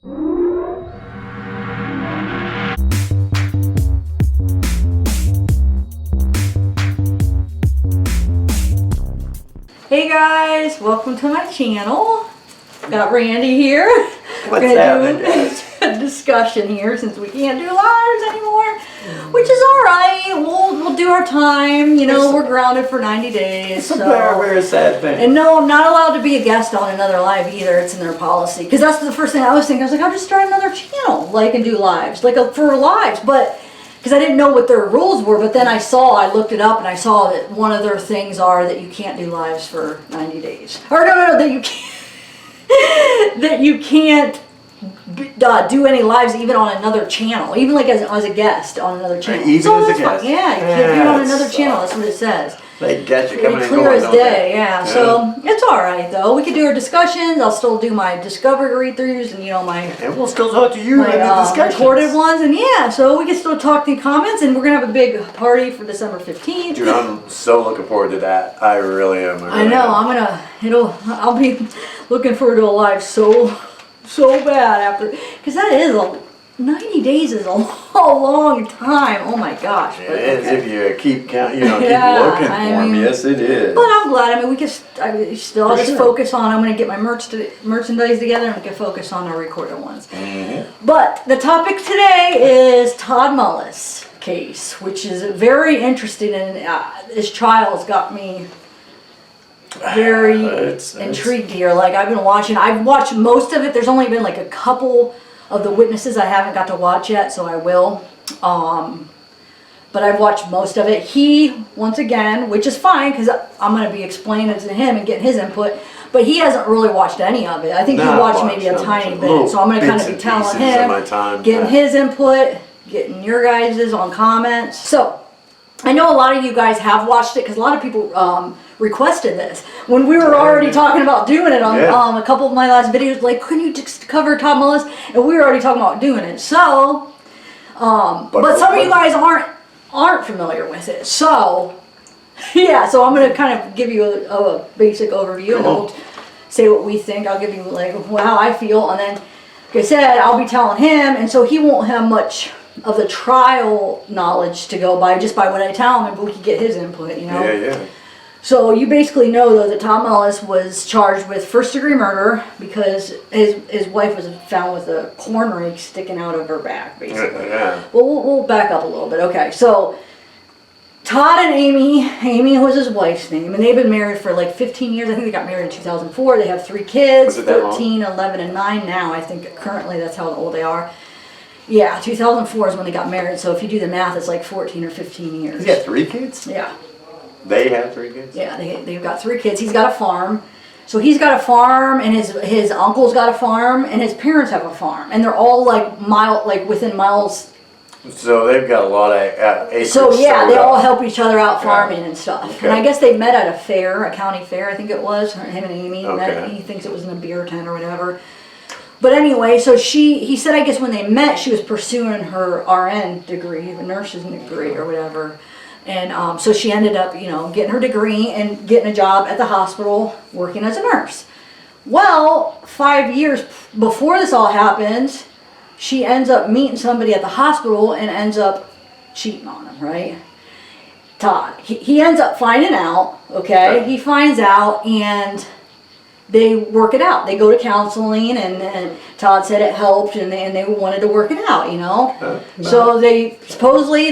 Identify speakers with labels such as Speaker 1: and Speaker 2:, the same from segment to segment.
Speaker 1: Hey guys, welcome to my channel. Got Randy here.
Speaker 2: What's
Speaker 1: We're
Speaker 2: happening,
Speaker 1: gonna do a discussion here since we can't do lives anymore, which is all right. We'll do our time. You know, we're grounded for 90 days.
Speaker 2: It's a very sad thing.
Speaker 1: And no, I'm not allowed to be a guest on another live either. It's in their policy. Because that's the first thing I was thinking. I was like, I'll just start another channel, like, and do lives, like for lives, but. Because I didn't know what their rules were, but then I looked it up, and I saw that one of their things are that you can't do lives for 90 days. Or no, that you can't, that you can't do any lives even on another channel, even like as a guest on another channel.
Speaker 2: Even
Speaker 1: so
Speaker 2: as a
Speaker 1: that's
Speaker 2: guest?
Speaker 1: fine. Yeah, you can't do it on another channel. That's what it says.
Speaker 2: They get you coming and
Speaker 1: Clear
Speaker 2: going,
Speaker 1: as
Speaker 2: don't
Speaker 1: day,
Speaker 2: they?
Speaker 1: yeah. So it's all right though. We could do our discussions. I'll still do my discovery read-throughs and
Speaker 2: And we'll still talk to you in the discussions.
Speaker 1: recorded ones, and yeah. So we can still talk to the comments, and we're gonna have a big party for December 15th.
Speaker 2: Dude, I'm so looking forward to that. I really am.
Speaker 1: I know. I'll be looking forward to a live so bad after, because that is 90 days is a long time. Oh my gosh.
Speaker 2: It is if you keep counting, keep
Speaker 1: Yeah,
Speaker 2: looking for them. Yes, it is.
Speaker 1: But I'm glad. I mean, I'll just
Speaker 2: sure.
Speaker 1: focus on. I'm going to get my merchandise together, and we can focus on our recorded ones.
Speaker 2: Mm-hmm.
Speaker 1: But the topic today is Todd Mullis Case, which is very interesting, and this trial's got me very intrigued here. Like I've watched most of it. There's only been like a couple of the witnesses I haven't got to watch yet, so I will. But I've watched most of it. He, once again, which is fine because I'm going to be explaining it to him and getting his input, but he hasn't really watched any of it. I think he watched maybe a tiny bit, so I'm going to kind of be telling him, getting his input, getting your guys' on comments. So I know a lot of you guys have watched it because a lot of people requested this when we were already talking about doing it on a couple of my last videos. Like, couldn't you just cover Todd Mullis? And we were already talking about doing it. So, but some of you guys aren't familiar with it. So, yeah. So I'm gonna kind of give you a basic overview, and we'll say what we think. I'll give you like how I feel, and then, like I said, I'll be telling him, and so he won't have much of the trial knowledge to go by, just by what I tell him, and we can get his input,
Speaker 2: Yeah.
Speaker 1: So you basically know, though, that Todd Mullis was charged with first-degree murder because his wife was found with a corn rake sticking out of her back, basically.
Speaker 2: Yeah.
Speaker 1: Well, we'll back up a little bit. Okay, so Todd and Amy was his wife's name, and they've been married for like 15 years. I think they got married in 2004. They have 3 kids, 13, 11, and 9 now. I think currently that's how old they are. Yeah, 2004 is when they got married, so if you do the math, it's like 14 or 15 years.
Speaker 2: He's got 3 kids?
Speaker 1: Yeah.
Speaker 2: They have 3 kids?
Speaker 1: Yeah, they've got 3 kids. He's got a farm. So he's got a farm, and his uncle's got a farm, and his parents have a farm. And they're all within miles.
Speaker 2: So they've got a lot of acres.
Speaker 1: So yeah, they all help each other out farming and stuff. Okay. And I guess they met at a fair, a county fair, I think it was. Him and Amy met. He thinks it was in a beer tent or whatever. But anyway, so he said, I guess when they met, she was pursuing her RN degree, a nursing degree or whatever. And so she ended up, getting her degree and getting a job at the hospital working as a nurse. Well, 5 years before this all happens, she ends up meeting somebody at the hospital and ends up cheating on him, right? Todd. He ends up finding out, okay? He finds out, and they work it out. They go to counseling, and Todd said it helped, and they wanted to work it out, So they supposedly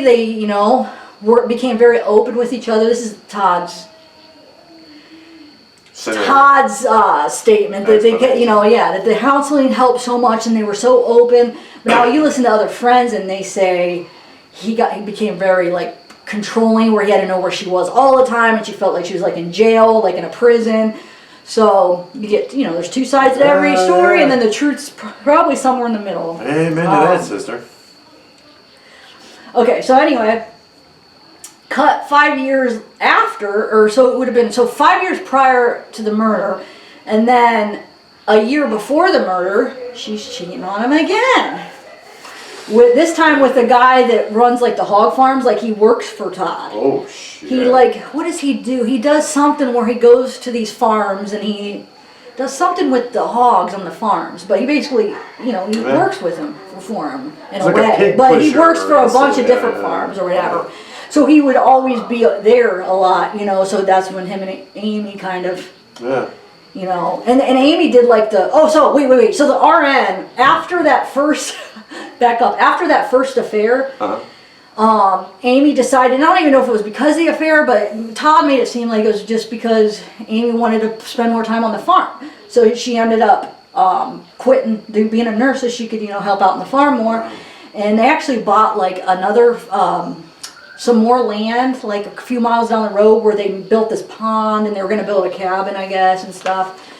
Speaker 1: became very open with each other. This is Todd's statement that they get, that the counseling helped so much, and they were so open. But now you listen to other friends, and they say he became very controlling, where he had to know where she was all the time, and she felt like she was in jail, like in a prison. So you get, there's 2 sides to every story, and then the truth's probably somewhere in the middle.
Speaker 2: Amen to that, sister.
Speaker 1: Okay, so anyway, cut 5 years after, or so it would have been, so 5 years prior to the murder, and then a year before the murder, she's cheating on him again. This time with the guy that runs the hog farms, he works for Todd.
Speaker 2: Oh shit.
Speaker 1: He what does he do? He does something where he goes to these farms and he does something with the hogs on the farms, but he basically, you know, he works with him for him in a way. But he works for a bunch of different farms or whatever. So he would always be there a lot, you know. So that's when him and Amy kind of, you know, and Amy did like the wait. So the RN after that first after that first affair. Amy decided, I don't even know if it was because of the affair, but Todd made it seem like it was just because Amy wanted to spend more time on the farm. So she ended up quitting being a nurse so she could, you know, help out on the farm more. And they actually bought like another, some more land, like a few miles down the road where they built this pond and they were going to build a cabin, I guess, and stuff.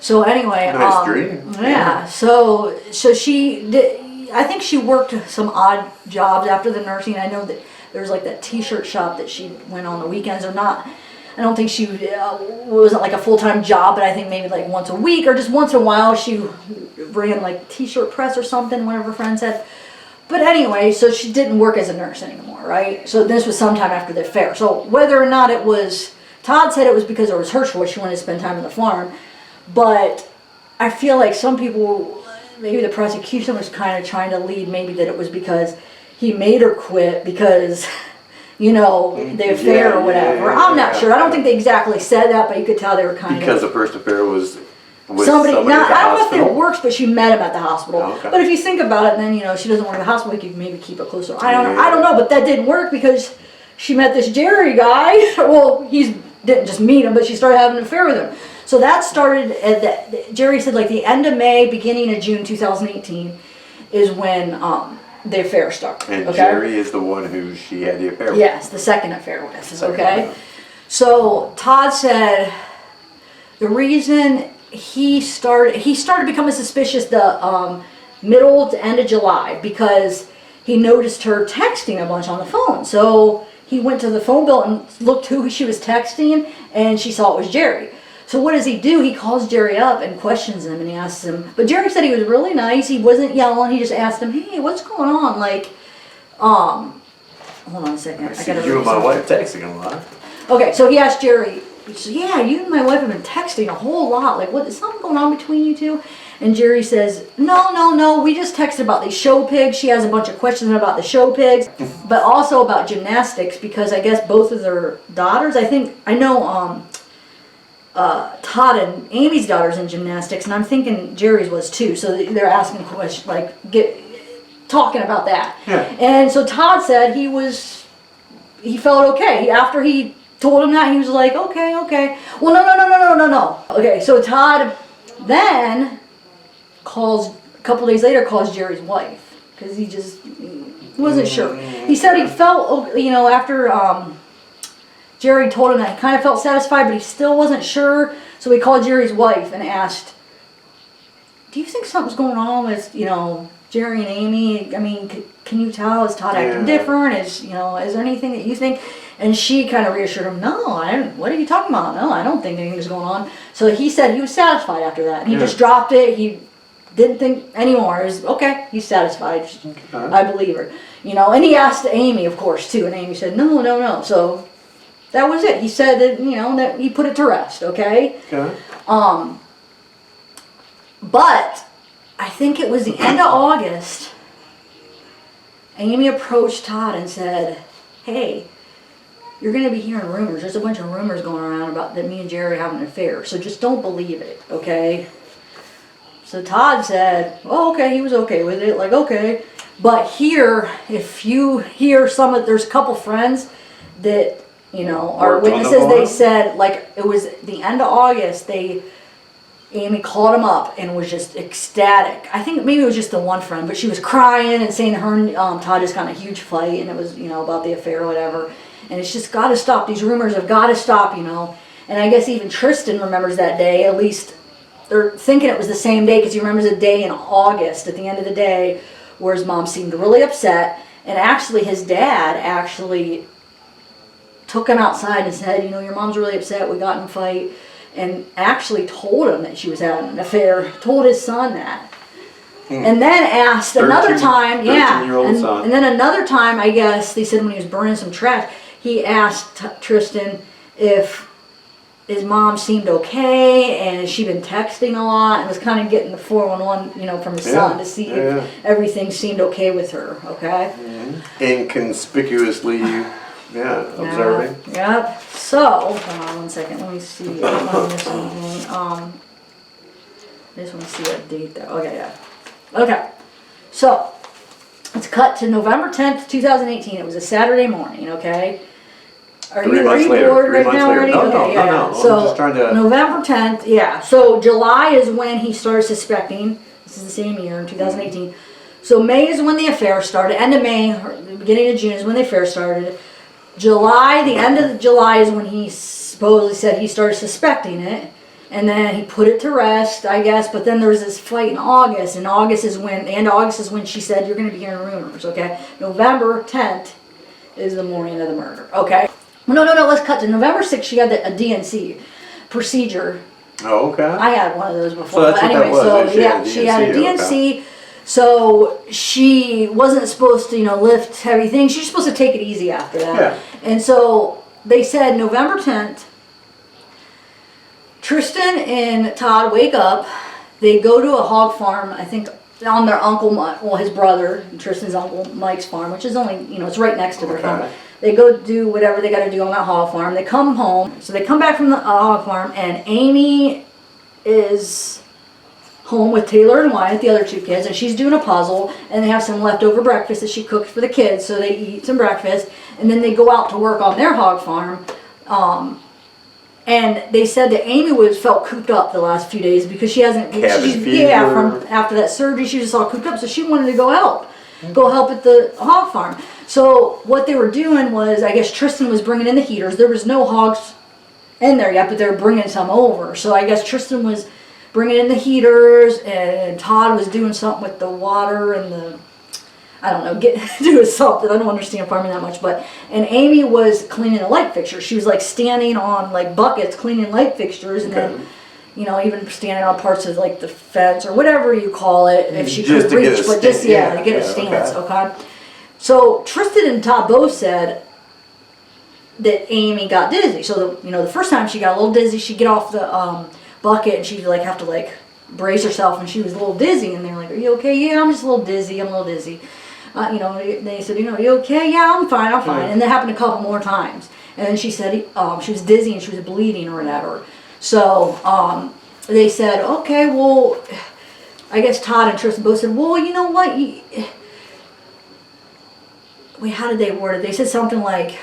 Speaker 1: So anyway,
Speaker 2: nice dream.
Speaker 1: Yeah. So she did. I think she worked some odd jobs after the nursing. I know that there's like that t-shirt shop that she went on the weekends or not. I don't think she wasn't like a full-time job, but I think maybe like once a week or just once in a while she ran like t-shirt press or something, one of her friends said. But anyway, so she didn't work as a nurse anymore, right? So this was sometime after the affair. So whether or not it was, Todd said it was because it was her choice, she wanted to spend time on the farm. But I feel like some people, maybe the prosecution was kind of trying to lead maybe that it was because he made her quit because, you know, the affair or whatever. I'm not sure. I don't think they exactly said that, but you could tell they were kind
Speaker 2: because the first affair was with
Speaker 1: somebody
Speaker 2: at the
Speaker 1: I don't know
Speaker 2: hospital?
Speaker 1: if it works, but she met him at the hospital.
Speaker 2: Oh, okay.
Speaker 1: But if you think about it, then, you know, she doesn't work at the hospital, you could maybe keep it closer. I don't know, but that didn't work because she met this Jerry guy. Well, he didn't just meet him, but she started having an affair with him. So that started at Jerry said like the end of May, beginning of June 2018 is when the affair started.
Speaker 2: And Jerry is the one who she had the affair with.
Speaker 1: Yes, the second affair with. Okay. So Todd said the reason he started becoming suspicious the middle to end of July because he noticed her texting a bunch on the phone. So he went to the phone bill and looked who she was texting, and she saw it was Jerry. So what does he do? He calls Jerry up and questions him, and he asks him. But Jerry said he was really nice. He wasn't yelling. He just asked him, "Hey, what's going on?" Like, hold on a second.
Speaker 2: I see you and my wife texting a lot.
Speaker 1: Okay, so he asked Jerry. He said, "Yeah, you and my wife have been texting a whole lot. Like, what is something going on between you two?" And Jerry says, No. We just texted about these show pigs. She has a bunch of questions about the show pigs, but also about gymnastics because I guess both of their daughters. I know. Todd and Amy's daughter's in gymnastics, and I'm thinking Jerry's was too. So they're asking questions, like talking about that.
Speaker 2: Yeah.
Speaker 1: And so Todd said he felt okay after he told him that. He was like, okay. Well, no. Okay, so Todd then calls a couple days later Jerry's wife because he wasn't sure. He said he felt, you know, after. Jerry told him that he kind of felt satisfied, but he still wasn't sure. So he called Jerry's wife and asked, "Do you think something's going on with, you know, Jerry and Amy? I mean, can you tell? Is Todd acting different? Is there anything that you think?" And she kind of reassured him, "No, what are you talking about? No, I don't think anything's going on." So he said he was satisfied after that. And he just dropped it. He didn't think anymore. It was, okay, he's satisfied. I believe her. You know, and he asked Amy, of course, too. And Amy said, no. So that was it. He said that, you know, that he put it to rest, okay?
Speaker 2: Okay.
Speaker 1: But I think it was the end of August, Amy approached Todd and said, "Hey, you're going to be hearing rumors. There's a bunch of rumors going around about that me and Jerry are having an affair, so just don't believe it, okay?" So Todd said, "Oh, okay." He was okay with it, like, okay. But here, if you hear there's a couple friends that, you know, are witnesses. They said, like, it was the end of August, Amy called him up and was just ecstatic. I think maybe it was just the one friend, but she was crying and saying her and Todd just got in a huge fight, and it was, you know, about the affair or whatever. And it's just got to stop. These rumors have got to stop, you know. And I guess even Tristan remembers that day. At least they're thinking it was the same day because he remembers a day in August at the end of the day where his mom seemed really upset. And actually his dad took him outside and said, "You know, your mom's really upset. We got in a fight." And actually told him that she was having an affair. Told his son that. And then asked another time,
Speaker 2: son.
Speaker 1: And then another time, I guess, they said when he was burning some trash, he asked Tristan if his mom seemed okay, and she'd been texting a lot, and was kind of getting the 411, you know, from his son to see if everything seemed okay with her. Okay.
Speaker 2: Inconspicuously, observing.
Speaker 1: Yep. So, hold on one second. Let me see. I might miss anything. I just want to see what date though. Okay, yeah. Okay. So, let's cut to November 10th, 2018. It was a Saturday morning. Okay. Are you bored right now already?
Speaker 2: No.
Speaker 1: So,
Speaker 2: I'm just trying to...
Speaker 1: November 10th, yeah. So, July is when he started suspecting. This is the same year, in 2018. So, May is when the affair started. End of May, or the beginning of June is when the affair started. July, the end of July is when he supposedly said he started suspecting it. And then he put it to rest, I guess. But then there was this fight in August. And August is when, the end of August is when she said, you're going to be hearing rumors, okay? November 10th is the morning of the murder, okay? No, let's cut to November 6th. She had a DNC procedure.
Speaker 2: Oh, okay.
Speaker 1: I had one of those before.
Speaker 2: So that's
Speaker 1: but anyway,
Speaker 2: what that was.
Speaker 1: So yeah, she had a DNC.
Speaker 2: Okay.
Speaker 1: So she wasn't supposed to, lift heavy things. She's supposed to take it easy after that.
Speaker 2: Yeah.
Speaker 1: And so they said November 10th, Tristan and Todd wake up. They go to a hog farm, I think, on their uncle, his brother, Tristan's uncle Mike's farm, which is only, it's right next to their farm. They go do whatever they got to do on that hog farm. They come home. So they come back from the hog farm, and Amy is home with Taylor and Wyatt, the other two kids, and she's doing a puzzle, and they have some leftover breakfast that she cooked for the kids, so they eat some breakfast, and then they go out to work on their hog farm. And they said that Amy felt cooped up the last few days because she hasn't, from after that surgery, she was just all cooped up, so she wanted to go help at the hog farm. So what they were doing was, I guess Tristan was bringing in the heaters. There was no hogs in there yet, but they were bringing some over. So I guess Tristan was bringing in the heaters, and Todd was doing something with the water and the, I don't know, doing something. I don't understand farming that much, and Amy was cleaning the light fixtures. She was like standing on like buckets cleaning light fixtures, and then, even standing on parts of like the fence or whatever you call it, if she could reach, but just to get a stance. Okay. So Tristan and Todd both said that Amy got dizzy. So the first time she got a little dizzy, she'd get off the bucket and she'd have to brace herself, and she was a little dizzy, and they're like, "Are you okay?" "Yeah, I'm just a little dizzy. I'm a little dizzy." They said, "Are you okay?" "Yeah, I'm fine. I'm fine." And that happened a couple more times. And then she said she was dizzy and she was bleeding or whatever. So they said, "Okay, well," I guess Todd and Tristan both said, "Well, you know what? Wait, how did they word it? They said something like,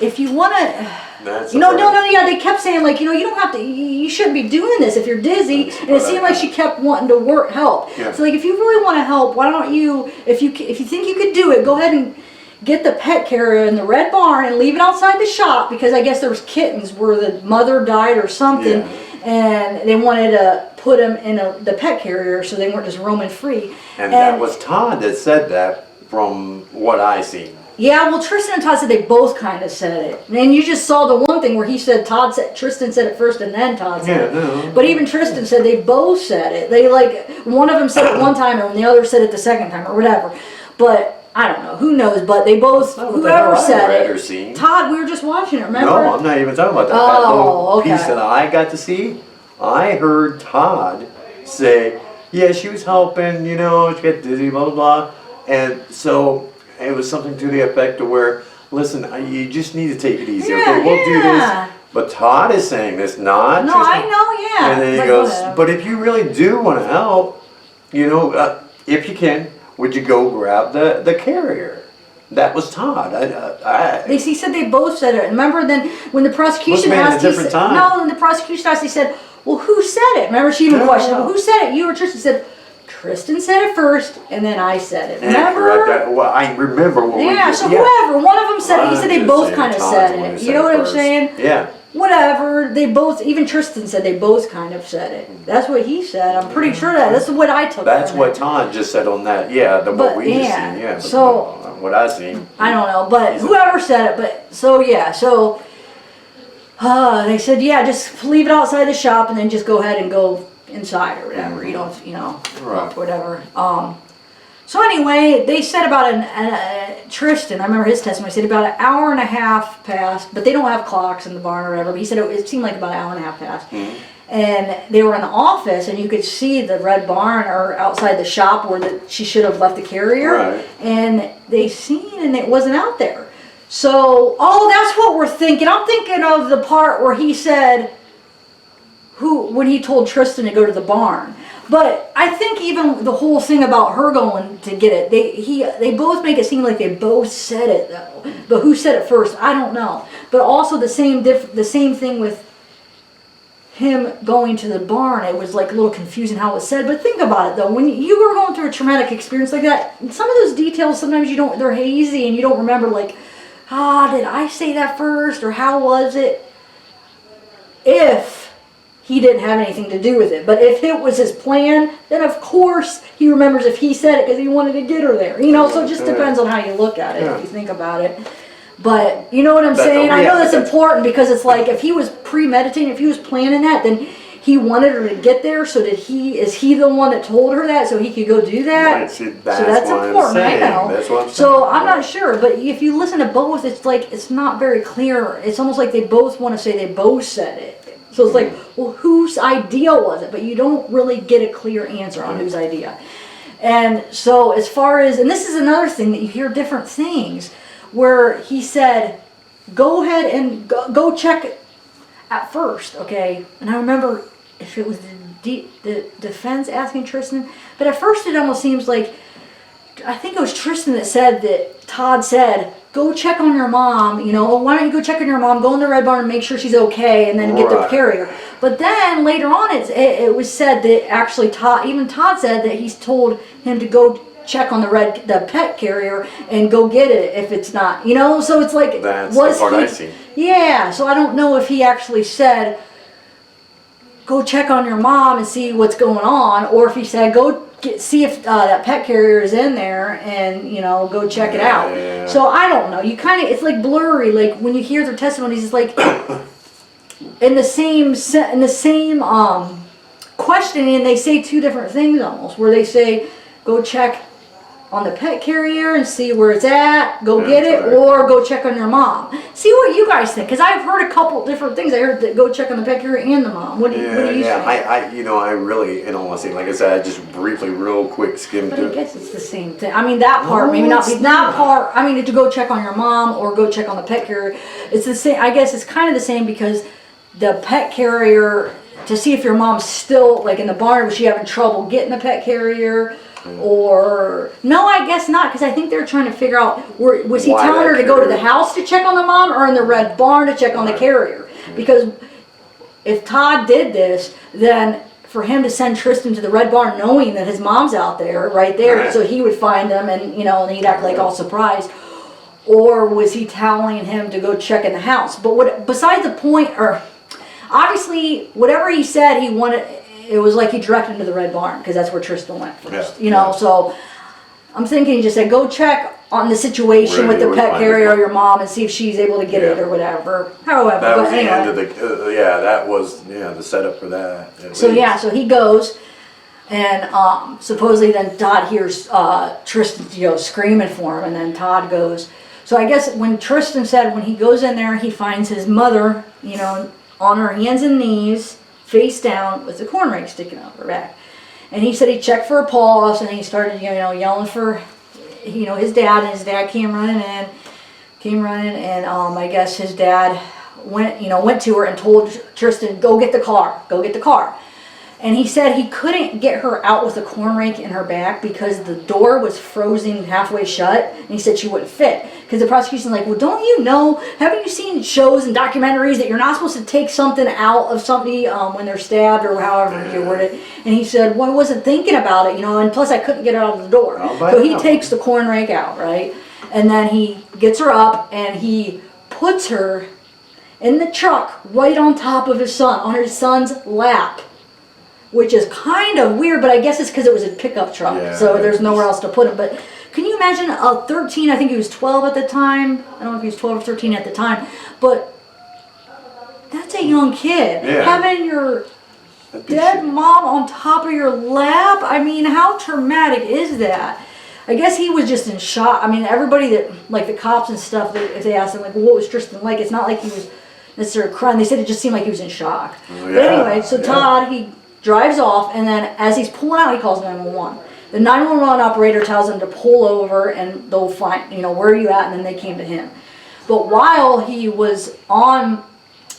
Speaker 1: if you want to." They kept saying they don't have to, you shouldn't be doing this if you're dizzy, and it seemed like she kept wanting to help. Yeah. So if you really want to help, why don't you, if you think you could do it, go ahead and get the pet carrier in the red barn and leave it outside the shop, because I guess there was kittens where the mother died or something, and they wanted to put them in the pet carrier so they weren't just roaming free.
Speaker 2: And that was Todd that said that, from what I seen.
Speaker 1: Yeah, well, Tristan and Todd said they both kind of said it. And you just saw the one thing where Tristan said it first and then Todd said it. No. But even Tristan said they both said it. They one of them said it one time and the other said it the second time or whatever. But I don't know, who knows, but they both, whoever said it. Todd, we were just watching it, remember?
Speaker 2: No, I'm not even talking about that.
Speaker 1: Oh,
Speaker 2: that little
Speaker 1: okay.
Speaker 2: piece that I got to see, I heard Todd say, yeah, she was helping, she got dizzy, blah, blah, blah. And so it was something to the effect of where, listen, you just need to take it easy, okay? We'll do this. But Todd is saying this, not
Speaker 1: No,
Speaker 2: just,
Speaker 1: I know, yeah.
Speaker 2: And then he goes, but if you really do want to help, if you can, would you go grab the carrier? That was Todd.
Speaker 1: He said they both said it. Remember then when the prosecution asked, when the prosecution asked, he said, well, who said it? Remember, she even questioned, who said it? You or Tristan? Said, Tristan said it first, and then I said it. Remember?
Speaker 2: I remember what we did.
Speaker 1: Whoever, one of them said it. He said they both kind of said it. You know what I'm saying?
Speaker 2: Yeah.
Speaker 1: Whatever. They both, even Tristan said they both kind of said it. That's what he said. I'm pretty sure that's what I took.
Speaker 2: That's what Todd just said on that. Yeah, what we just seen. Yeah.
Speaker 1: So
Speaker 2: what I seen.
Speaker 1: I don't know, but whoever said it. But they said, just leave it outside the shop and then just go ahead and go inside or whatever. You don't,
Speaker 2: right.
Speaker 1: whatever. So anyway, they said about Tristan, I remember his testimony, said about an hour and a half passed, but they don't have clocks in the barn or whatever, but he said it seemed like about an hour and a half passed. And they were in the office, and you could see the red barn or outside the shop where she should have left the carrier.
Speaker 2: Right.
Speaker 1: And they seen, and it wasn't out there. So, that's what we're thinking. I'm thinking of the part where he said, when he told Tristan to go to the barn. But I think even the whole thing about her going to get it, they both make it seem like they both said it though. But who said it first? I don't know. But also the same thing with him going to the barn. It was like a little confusing how it was said. But think about it though. When you were going through a traumatic experience like that, some of those details sometimes they're hazy and you don't remember like, did I say that first or how was it? If he didn't have anything to do with it. But if it was his plan, then of course he remembers if he said it because he wanted to get her there. So it just depends on how you look at it, if you think about it. But you know what I'm saying? I know that's important because it's like if he was premeditating, if he was planning that, then he wanted her to get there. So is he the one that told her that so he could go do that?
Speaker 2: Right, see, that's
Speaker 1: so that's
Speaker 2: what
Speaker 1: important,
Speaker 2: I'm saying.
Speaker 1: I know.
Speaker 2: That's what I'm saying.
Speaker 1: So I'm not sure, but if you listen to both, it's like it's not very clear. It's almost like they both want to say they both said it. So it's like, well, whose idea was it? But you don't really get a clear answer on whose idea. And so as far as, and this is another thing that you hear different things, where he said, go ahead and go check at first, okay? And I remember if it was the defense asking Tristan, but at first it almost seems like, I think it was Tristan that said that Todd said, go check on your mom, why don't you go check on your mom, go in the red barn and make sure she's okay, and then get the carrier. But then later on it was said that actually Todd said that he's told him to go check on the pet carrier and go get it if it's not, so it's like,
Speaker 2: that's the part I see.
Speaker 1: Yeah, so I don't know if he actually said, go check on your mom and see what's going on, or if he said, go see if that pet carrier is in there and go check it out.
Speaker 2: Yeah.
Speaker 1: So I don't know, it's like blurry, like when you hear their testimonies, it's like in the same questioning, they say two different things almost, where they say go check on the pet carrier and see where it's at, go get it,
Speaker 2: right.
Speaker 1: Or go check on your mom. See what you guys think, because I've heard a couple different things. I heard that go check on the pet carrier and the mom. What do you think?
Speaker 2: I really, in all honesty, like I said, I just briefly, real quick skimmed
Speaker 1: But
Speaker 2: through.
Speaker 1: I guess it's the same thing. I mean, that part, maybe not be that part. I mean, to go check on your mom or go check on the pet carrier, it's the same. I guess it's kind of the same because the pet carrier, to see if your mom's still, like in the barn, was she having trouble getting the pet carrier? Or no, I guess not, because I think they're trying to figure out was he telling her to go to the house to check on the mom or in the red barn to check on the carrier? Because if Todd did this, then for him to send Tristan to the red barn knowing that his mom's out there, right there, so he would find them and and he'd act like all surprised. Or was he telling him to go check in the house? But besides the point, or obviously whatever he said, he wanted. It was like he directed him to the red barn because that's where Tristan went first. So I'm thinking he just said, go check on the situation with the pet carrier or your mom and see if she's able to get it or whatever. However,
Speaker 2: that was the end of the, that was, the setup for that.
Speaker 1: So he goes and supposedly then Todd hears Tristan, screaming for him, and then Todd goes. So I guess when Tristan said when he goes in there, he finds his mother, on her hands and knees, face down with the corn rake sticking out of her back. And he said he checked for a pulse, and he started, yelling for, his dad, and his dad came running in, and I guess his dad went to her and told Tristan, go get the car. And he said he couldn't get her out with a corn rake in her back because the door was frozen halfway shut, and he said she wouldn't fit. Because the prosecution's like, well, don't you know, haven't you seen shows and documentaries that you're not supposed to take something out of somebody when they're stabbed or however you word it? And he said, well, I wasn't thinking about it, and plus I couldn't get her out of the door. So he takes the corn rake out, right? And then he gets her up and he puts her in the truck right on top of his son, on his son's lap. Which is kind of weird, but I guess it's because it was a pickup truck, so there's nowhere else to put him. But can you imagine a 13, I think he was 12 at the time. I don't know if he was 12 or 13 at the time, but that's a young kid. Having your dead mom on top of your lap, I mean, how traumatic is that? I guess he was just in shock. I mean, everybody that, like the cops and stuff, if they asked him, like, well, what was Tristan like? It's not like he was necessarily crying. They said it just seemed like he was in shock.
Speaker 2: Oh,
Speaker 1: But anyway, so Todd, he drives off, and then as he's pulling out, he calls 911. The 911 operator tells him to pull over, and they'll find, where are you at? And then they came to him. But while he was on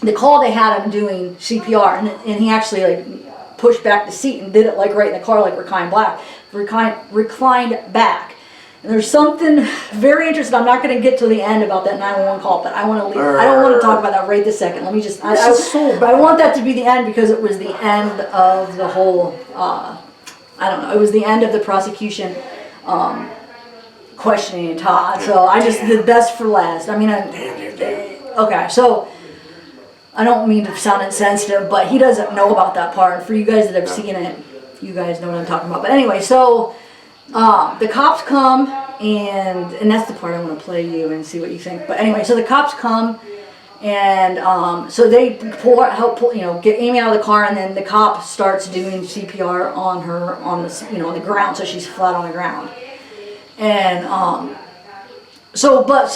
Speaker 1: the call, they had him doing CPR, and he actually like pushed back the seat and did it like right in the car, like reclined back. And there's something very interesting. I'm not going to get to the end about that 911 call, but I want to leave. I don't want to talk about that right this second. Let me just. I want that to be the end because it was the end of the whole. I don't know. It was the end of the prosecution questioning Todd. So I just did best for last. I mean, okay. So I don't mean to sound insensitive, but he doesn't know about that part. For you guys that have seen it, you guys know what I'm talking about. But anyway, so. The cops come, and that's the part I want to play you and see what you think. But anyway, so the cops come, and so they help pull, get Amy out of the car, and then the cop starts doing CPR on her on the ground, so she's flat on the ground. And so then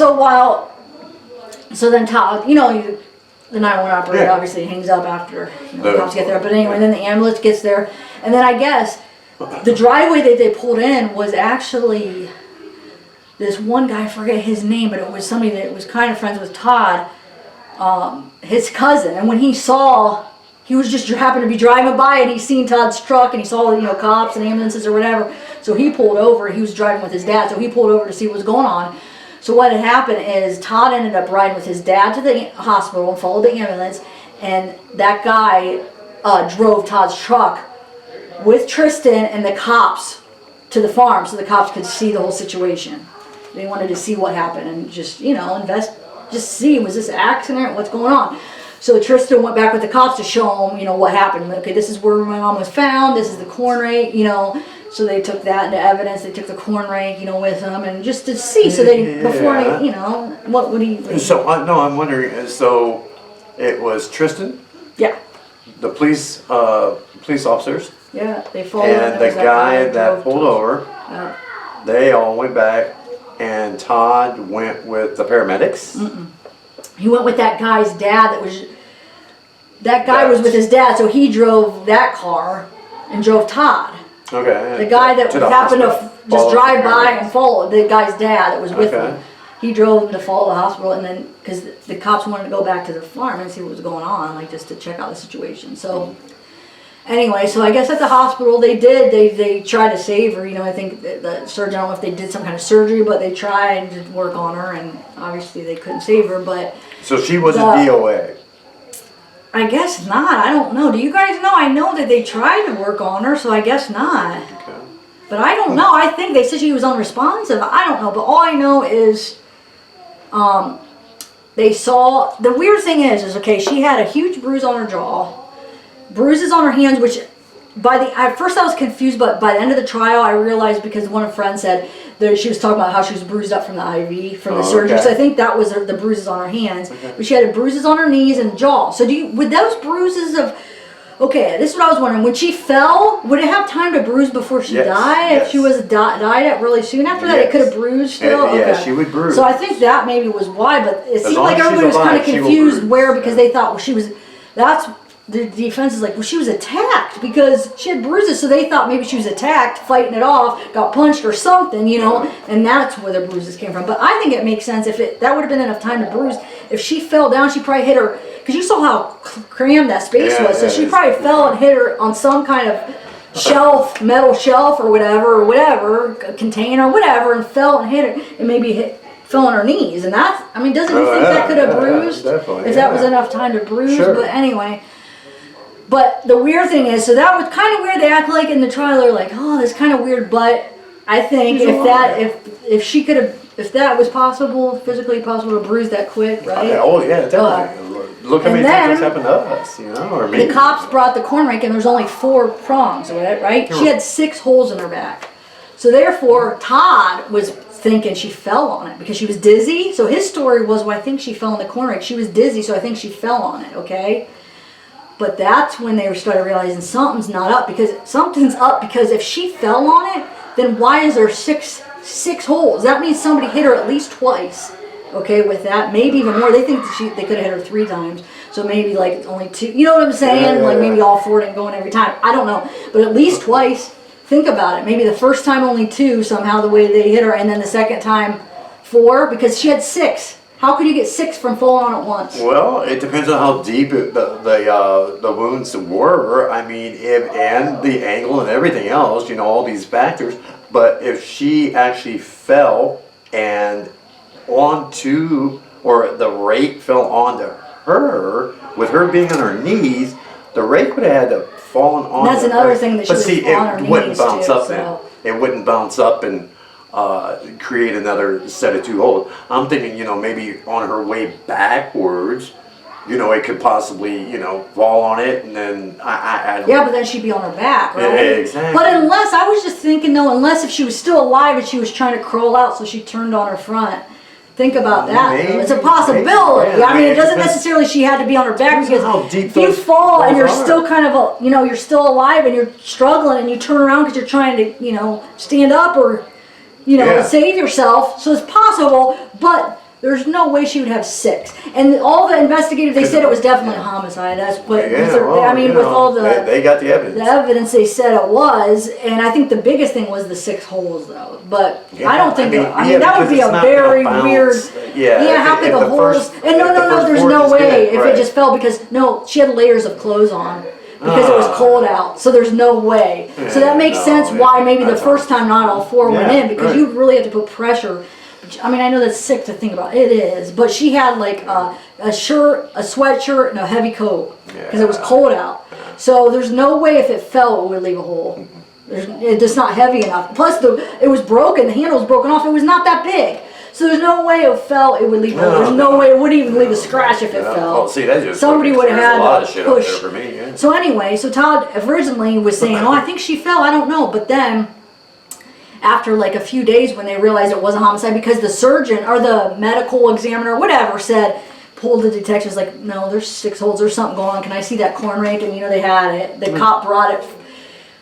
Speaker 1: Todd, the 911 operator obviously hangs up after the cops get there. But anyway, then the ambulance gets there, and then I guess. The driveway that they pulled in was actually this one guy, I forget his name, but it was somebody that was kind of friends with Todd, his cousin. And when he was just happened to be driving by and he seen Todd's truck and he saw, cops and ambulances or whatever. So he pulled over. He was driving with his dad, so he pulled over to see what was going on. So what had happened is Todd ended up riding with his dad to the hospital and followed the ambulance. And that guy drove Todd's truck with Tristan and the cops to the farm so the cops could see the whole situation. They wanted to see what happened and just, just see, was this an accident? What's going on? So Tristan went back with the cops to show them, what happened. Okay, this is where my mom was found. This is the corn rake, So they took that into evidence. They took the corn rake, with them, and just to see. So they, before they, what would he...
Speaker 2: So, no, I'm wondering, so it was Tristan?
Speaker 1: Yeah.
Speaker 2: The police officers?
Speaker 1: Yeah, they followed.
Speaker 2: And the guy that pulled over, they all went back, and Todd went with the paramedics.
Speaker 1: He went with that guy's dad. That guy was with his dad, so he drove that car and drove Todd.
Speaker 2: Okay.
Speaker 1: The guy that happened to just drive by and follow the guy's dad that was with him. He drove him to follow the hospital, and then because the cops wanted to go back to the farm and see what was going on, like just to check out the situation. So. Anyway, so I guess at the hospital they tried to save her. I think the surgeon, I don't know if they did some kind of surgery, but they tried to work on her, and obviously they couldn't save her. But
Speaker 2: so she was a DOA.
Speaker 1: I guess not. I don't know. Do you guys know? I know that they tried to work on her, so I guess not.
Speaker 2: Okay.
Speaker 1: But I don't know. I think they said she was unresponsive. I don't know. But all I know is, they saw. The weird thing is okay. She had a huge bruise on her jaw. Bruises on her hands, which at first I was confused, but by the end of the trial I realized because one of her friends said that she was talking about how she was bruised up from the IV, from the surgery. Okay. So I think that was the bruises on her hands. Okay. But she had bruises on her knees and jaw. So would those bruises this is what I was wondering. When she fell, would it have time to bruise before she died? Yes. If she was died really soon after that, it could have bruised still?
Speaker 2: Yeah, she would bruise.
Speaker 1: So I think that maybe was why, but it seemed like everybody was kind of confused because they thought, the defense is like, well, she was attacked because she had bruises, so they thought maybe she was attacked, fighting it off, got punched or something, and that's where the bruises came from. But I think it makes sense that would have been enough time to bruise. If she fell down, she probably hit her, because you saw how crammed that space was, so she probably fell and hit her on some kind of shelf, metal shelf or whatever, container, whatever, and fell and hit her, and maybe fell on her knees. And that's, doesn't you think that could have bruised?
Speaker 2: Definitely,
Speaker 1: if that was enough time to bruise?
Speaker 2: Sure.
Speaker 1: But anyway. But the weird thing is, so that was kind of weird. They act like in the trial, they're like, oh, that's kind of weird. But I think if that was possible, physically possible to bruise that quick, right?
Speaker 2: Oh yeah, definitely. Look how many things happened to us, or me.
Speaker 1: The cops brought the corn rake, and there's only 4 prongs, right? She had 6 holes in her back. So therefore, Todd was thinking she fell on it because she was dizzy. So his story was, well, I think she fell on the corn rake. She was dizzy, so I think she fell on it. Okay. But that's when they started realizing something's up because if she fell on it, then why is there 6 6 holes. That means somebody hit her at least twice. Okay, with that, maybe even more. They think that they could have hit her 3 times, so maybe like only 2. You know what I'm saying? Like maybe all 4 didn't go in every time. I don't know, but at least twice. Think about it. Maybe the first time only 2 somehow the way they hit her, and then the second time 4 because she had 6. How could you get 6 from falling on it once?
Speaker 2: Well, it depends on how deep the wounds were. I mean, and the angle and everything else. You know, all these factors. But if she actually fell and onto, or the rake fell onto her, with her being on her knees, the rake would have had to fallen on.
Speaker 1: That's another thing that she was on her knees.
Speaker 2: It wouldn't bounce
Speaker 1: too,
Speaker 2: up.
Speaker 1: so.
Speaker 2: It wouldn't bounce up and create another set of 2 holes. I'm thinking, you know, maybe on her way backwards, you know, it could possibly, you know, fall on it, and then I don't
Speaker 1: yeah,
Speaker 2: know.
Speaker 1: but then she'd be on her back, right?
Speaker 2: Yeah, exactly.
Speaker 1: But unless, I was just thinking though, unless if she was still alive and she was trying to crawl out, so she turned on her front. Think about that.
Speaker 2: Maybe,
Speaker 1: though. It's a possibility.
Speaker 2: maybe, yeah.
Speaker 1: I mean, it doesn't necessarily she had to be on her back, because if you fall and you're still kind of, you know, you're still alive and you're struggling and you turn around because you're trying to, you know, stand up or, you know, save yourself. So it's possible, but there's no way she would have 6. And all the investigators, they said it was definitely a homicide. That's what, I mean, with all the...
Speaker 2: They got the evidence.
Speaker 1: The evidence, they said it was, and I think the biggest thing was the 6 holes, though. But I don't think, that would be a very weird... Yeah, how could the holes... And no, there's no way if it just fell, because, no, she had layers of clothes on. Because it was cold out, so there's no way. So that makes sense why maybe the first time not all 4 went in, because you really have to put pressure. I mean, I know that's sick to think about. It is, but she had like a shirt, a sweatshirt, and a heavy coat because it was cold out. So there's no way if it fell it would leave a hole. It's just not heavy enough. Plus, it was broken. The handle was broken off. It was not that big. So there's no way it fell. It would leave a hole. There's no way it wouldn't even leave a scratch if it fell.
Speaker 2: Oh, see, that just
Speaker 1: somebody would have had
Speaker 2: a lot of shit
Speaker 1: push.
Speaker 2: up there for me. Yeah.
Speaker 1: So anyway, so Todd originally was saying, "Oh, I think she fell. I don't know," but then. After like a few days when they realized it was a homicide, because the surgeon or the medical examiner, whatever, said, pulled the detectives like, no, there's 6 holes, there's something going on. Can I see that corn rake? And you know, they had it. The cop brought it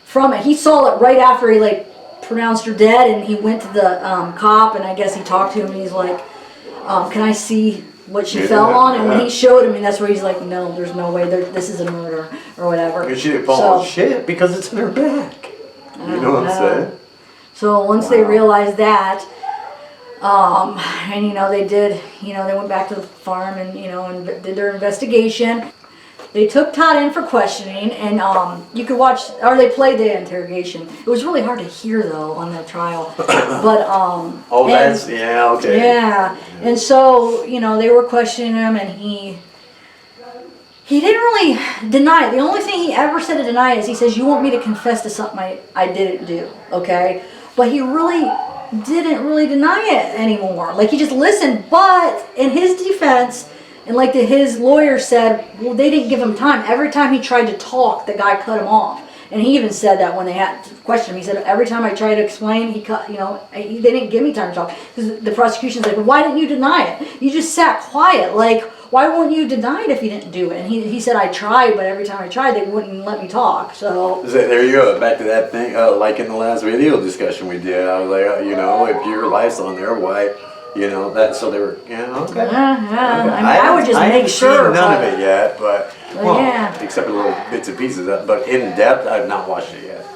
Speaker 1: from it. He saw it right after he like pronounced her dead, and he went to the cop, and I guess he talked to him, and he's like, can I see what she fell on? And when he showed him, and that's where he's like, no, there's no way, this is a murder or whatever.
Speaker 2: Because she didn't fall on shit because it's in her back. You know what I'm saying?
Speaker 1: So once they realized that, and you know, they did, you know, they went back to the farm and, you know, and did their investigation. They took Todd in for questioning, and you could watch, or they played the interrogation. It was really hard to hear though on the trial, but
Speaker 2: oh, that's okay.
Speaker 1: Yeah, and so you know, they were questioning him, and he didn't really deny it. The only thing he ever said to deny it is he says, "You want me to confess to something I didn't do?" Okay. But he really didn't really deny it anymore. Like, he just listened. But in his defense, and like his lawyer said, well, they didn't give him time. Every time he tried to talk, the guy cut him off. And he even said that when they had to question him. He said, every time I tried to explain, he cut, you know, they didn't give me time to talk. Because the prosecution's like, well, why didn't you deny it? You just sat quiet. Like, why wouldn't you deny it if you didn't do it? And he said, I tried, but every time I tried, they wouldn't let me talk. So
Speaker 2: there you go. Back to that thing, like in the last video discussion we did. I was like, you know, if your life's on there, why, you know, that. So they were, okay. Okay.
Speaker 1: I mean, I would just make sure.
Speaker 2: Seen none of it yet, but except a little bits and pieces. But in depth, I've not watched it yet.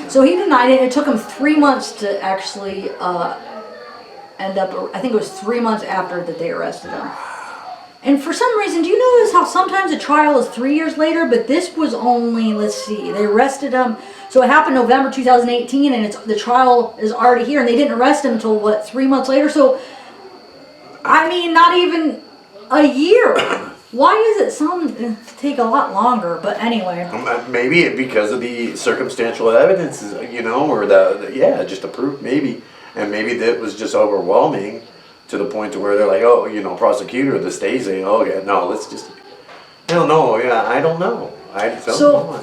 Speaker 1: So he denied it. It took him 3 months to actually end up. I think it was 3 months after that they arrested him. And for some reason, do you notice how sometimes a trial is 3 years later, but this was only, let's see, they arrested him. So it happened November 2018, and the trial is already here, and they didn't arrest him until, what, 3 months later? So, I mean, not even a year. Why is it some take a lot longer? But anyway.
Speaker 2: Maybe because of the circumstantial evidence, you know, or just the proof, maybe. And maybe that was just overwhelming. To the point to where they're like, oh, you know, prosecutor, the state saying, oh, yeah, no, let's just, I don't know, I don't know.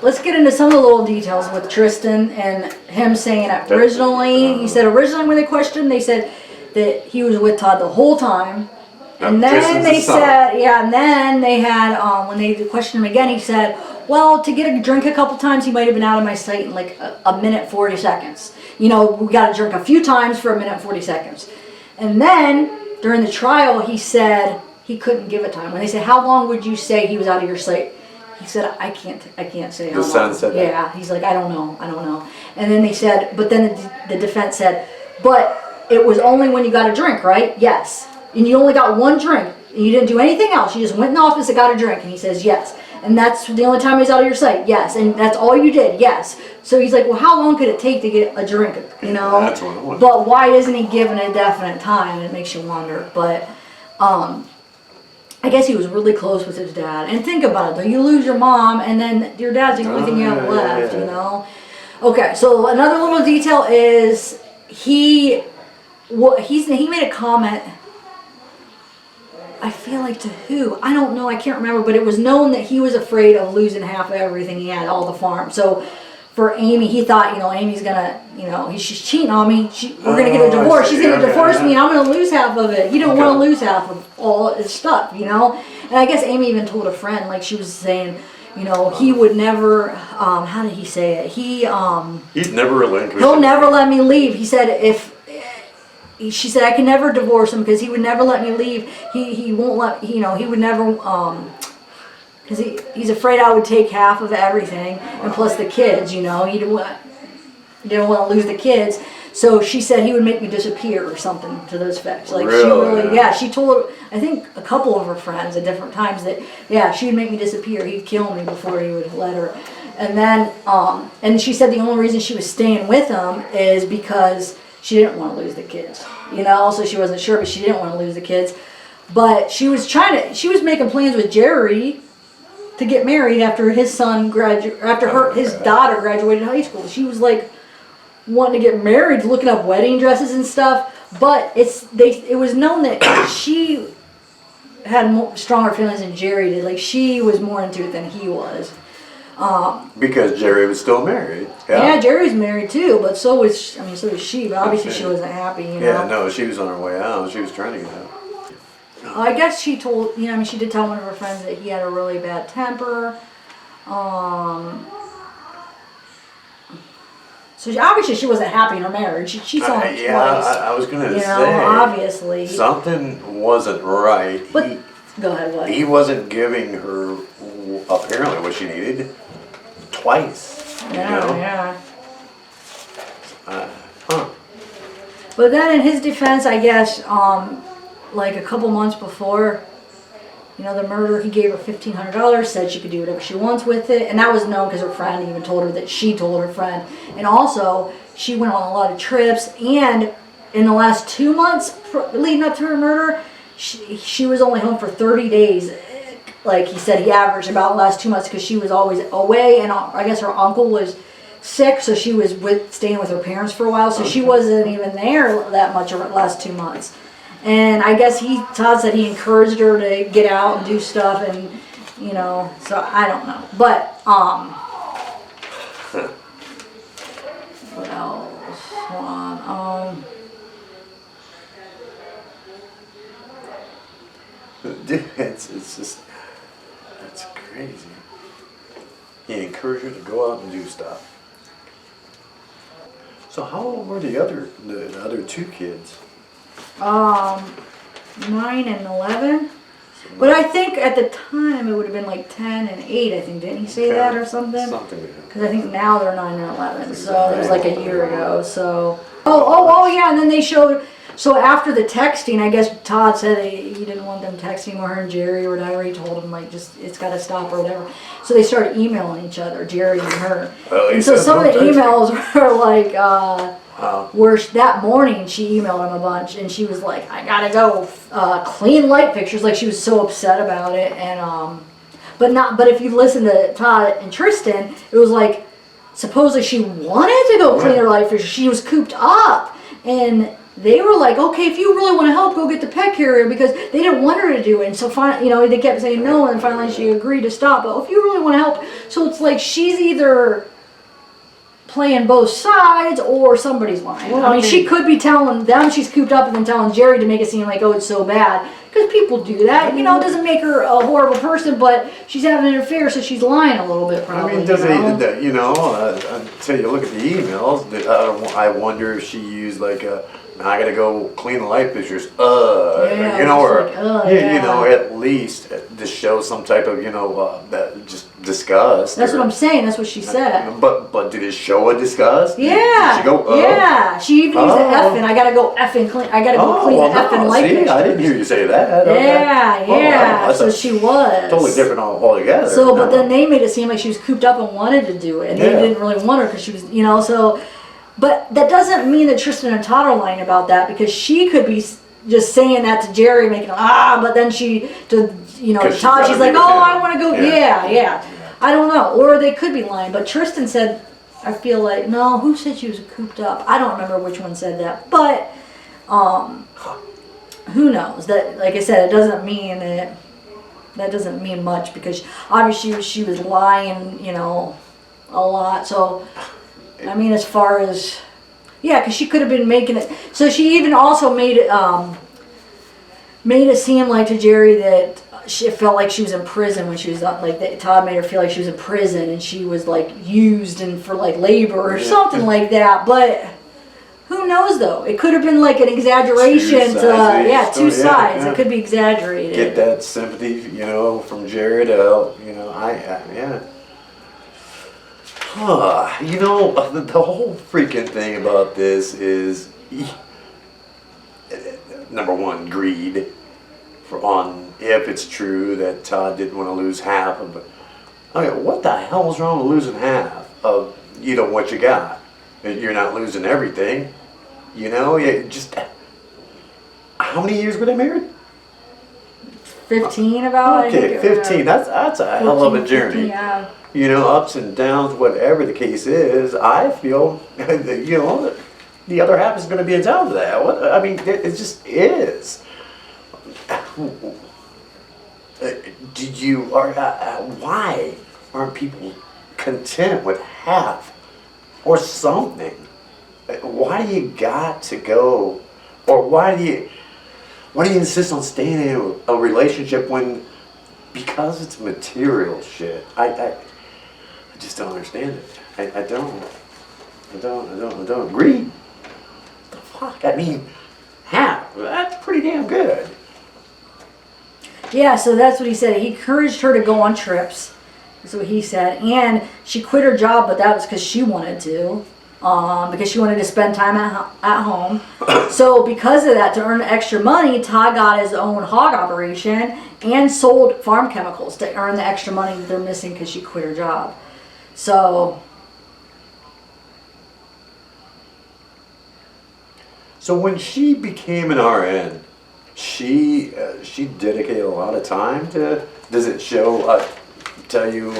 Speaker 1: Let's get into some of the little details with Tristan and him saying that originally, he said originally when they questioned, they said that he was with Todd the whole time, And then they said, yeah, and then they had, when they questioned him again, he said, well, to get a drink a couple times, he might have been out of my sight in like a minute 40 seconds. You know, we got to drink a few times for a minute 40 seconds. And then during the trial, he said he couldn't give a time. When they said, how long would you say he was out of your sight? He said, I can't say how long.
Speaker 2: The son said that?
Speaker 1: Yeah, he's like, I don't know. And then they said, but then the defense said, but it was only when you got a drink, right? Yes. And you only got one drink. And you didn't do anything else. You just went in the office and got a drink. And he says, yes. And that's the only time he's out of your sight. Yes. And that's all you did. Yes. So he's like, well, how long could it take to get a drink? You know?
Speaker 2: That's what I want.
Speaker 1: But why isn't he given a definite time? It makes you wonder. But I guess he was really close with his dad. And think about it, though. You lose your mom, and then your dad's the only thing you have left, you know? Okay, so another little detail is he made a comment, I feel like to who? I don't know, I can't remember, but it was known that he was afraid of losing half of everything he had, all the farm. So for Amy, he thought, you know, Amy's gonna, you know, she's cheating on me. We're gonna get a divorce. She's gonna divorce me. I'm gonna lose half of it. He didn't want to lose half of all his stuff, you know. And I guess Amy even told a friend, like she was saying, you know, he would never. How did he say it?
Speaker 2: He'd never relinquish.
Speaker 1: He'll never let me leave. He said she said I can never divorce him because he would never let me leave. He won't let. You know, he would never. Because he's afraid I would take half of everything, and plus the kids, you know, he didn't want to lose the kids. So she said he would make me disappear or something to those effects. Like
Speaker 2: really?
Speaker 1: She told, I think a couple of her friends at different times that, yeah, she would make me disappear. He'd kill me before he would let her. And then, and she said the only reason she was staying with him is because she didn't want to lose the kids, you know, so she wasn't sure, but she didn't want to lose the kids. But she was making plans with Jerry to get married after his son his daughter graduated high school. She was like wanting to get married, looking up wedding dresses and stuff. But it was known that she had stronger feelings than Jerry did. Like she was more into it than he was.
Speaker 2: Because Jerry was still married.
Speaker 1: Yeah, Jerry's married too, but so was she. But obviously she wasn't happy. You know?
Speaker 2: Yeah, no, she was on her way out. She was trying to get out.
Speaker 1: I guess she told, you know, she did tell one of her friends that he had a really bad temper. So obviously she wasn't happy in her marriage. She saw him twice.
Speaker 2: I was going to say.
Speaker 1: Obviously.
Speaker 2: Something wasn't right.
Speaker 1: But, go ahead, what?
Speaker 2: He wasn't giving her, apparently, what she needed twice.
Speaker 1: Yeah. But then in his defense, I guess, like a couple months before, you know, the murder, he gave her $1,500, said she could do whatever she wants with it, and that was known because her friend even told her that she told her friend. And also, she went on a lot of trips, and in the last 2 months leading up to her murder, she was only home for 30 days. Like he said, he averaged about the last 2 months because she was always away, and I guess her uncle was sick, so she was staying with her parents for a while, so she wasn't even there that much over the last 2 months. And I guess Todd said he encouraged her to get out and do stuff, and you know, so I don't know. But what else? Hold on.
Speaker 2: It's just, that's crazy. He encouraged her to go out and do stuff. So how old were the other two kids?
Speaker 1: 9 and 11. But I think at the time it would have been like 10 and 8, I think. Didn't he say that or something?
Speaker 2: Something like that.
Speaker 1: Because I think now they're 9 and 11. So it was like a year ago. So, oh yeah, and then they showed, so after the texting, I guess Todd said he didn't want them texting with her and Jerry or whatever. He told him, like, just, it's got to stop or whatever. So they started emailing each other, Jerry and her.
Speaker 2: Well,
Speaker 1: and so some of the emails were like,
Speaker 2: wow.
Speaker 1: where that morning she emailed him a bunch, and she was like, I gotta go clean light fixtures. Like she was so upset about it. And but if you listen to Todd and Tristan, it was like supposedly she wanted to go clean her light fixtures. She was cooped up, and they were like, okay, if you really want to help, go get the pet carrier, because they didn't want her to do it. And so finally, you know, they kept saying no, and finally she agreed to stop. But if you really want to help, so it's like she's either playing both sides or somebody's lying.
Speaker 2: Well,
Speaker 1: I mean, she could be telling them she's cooped up and then telling Jerry to make it seem like, oh, it's so bad. Because people do that. You know, it doesn't make her a horrible person, but she's having an affair, so she's lying a little bit probably.
Speaker 2: I mean, until you look at the emails, I wonder if she used like I gotta go clean the light fixtures,
Speaker 1: Yeah,
Speaker 2: you know, or
Speaker 1: like,
Speaker 2: you
Speaker 1: yeah.
Speaker 2: know, at least to show some type of, you know, that just disgust.
Speaker 1: That's what I'm saying. That's what she said.
Speaker 2: But did it show a disgust?
Speaker 1: Yeah.
Speaker 2: Did she go,
Speaker 1: Yeah. She even used the effing. I gotta go effing clean. I gotta go clean the effing light fixtures.
Speaker 2: I didn't hear you say that.
Speaker 1: Yeah,
Speaker 2: Okay.
Speaker 1: yeah.
Speaker 2: Well,
Speaker 1: So she was.
Speaker 2: Totally different altogether.
Speaker 1: So, but then they made it seem like she was cooped up and wanted to do it, and they didn't really want her because she was, you know, so. But that doesn't mean that Tristan and Todd are lying about that, because she could be just saying that to Jerry, making but then Todd, she's like, oh, I want to go, yeah. I don't know, or they could be lying. But Tristan said, I feel like, no, who said she was cooped up? I don't remember which one said that, but who knows? That, like I said, it doesn't mean it. That doesn't mean much, because obviously she was lying, you know, a lot. So. I mean, as far as, because she could have been making it. So she even also made it seem like to Jerry that she felt like she was in prison when she was like that. Todd made her feel like she was in prison and she was like used and for like labor or something like that. But who knows though? It could have been like an exaggeration. Two sides. It could be exaggerated.
Speaker 2: Get that sympathy, you know, from Jerry to help. You know, you know, the whole freaking thing about this is, number one, greed if it's true that Todd didn't want to lose half of it. I mean, what the hell is wrong with losing half of, you know, what you got? You're not losing everything, you know. How many years were they married?
Speaker 1: 15 about.
Speaker 2: Okay, 15. That's a hell of a journey.
Speaker 1: 15, yeah.
Speaker 2: You know, ups and downs, whatever the case is, I feel, you know, the other half is going to be entitled to that. I mean, it just is. Why aren't people content with half or something? Why do you got to go, or why do you insist on staying in a relationship because it's material shit? I just don't understand it. I don't agree. What the fuck? I mean, half. That's pretty damn good.
Speaker 1: Yeah, so that's what he said. He encouraged her to go on trips. That's what he said. And she quit her job, but that was because she wanted to. Because she wanted to spend time at home. So because of that, to earn extra money, Todd got his own hog operation and sold farm chemicals to earn the extra money that they're missing because she quit her job. So
Speaker 2: when she became an RN, she dedicated a lot of time to. Does it show? Tell you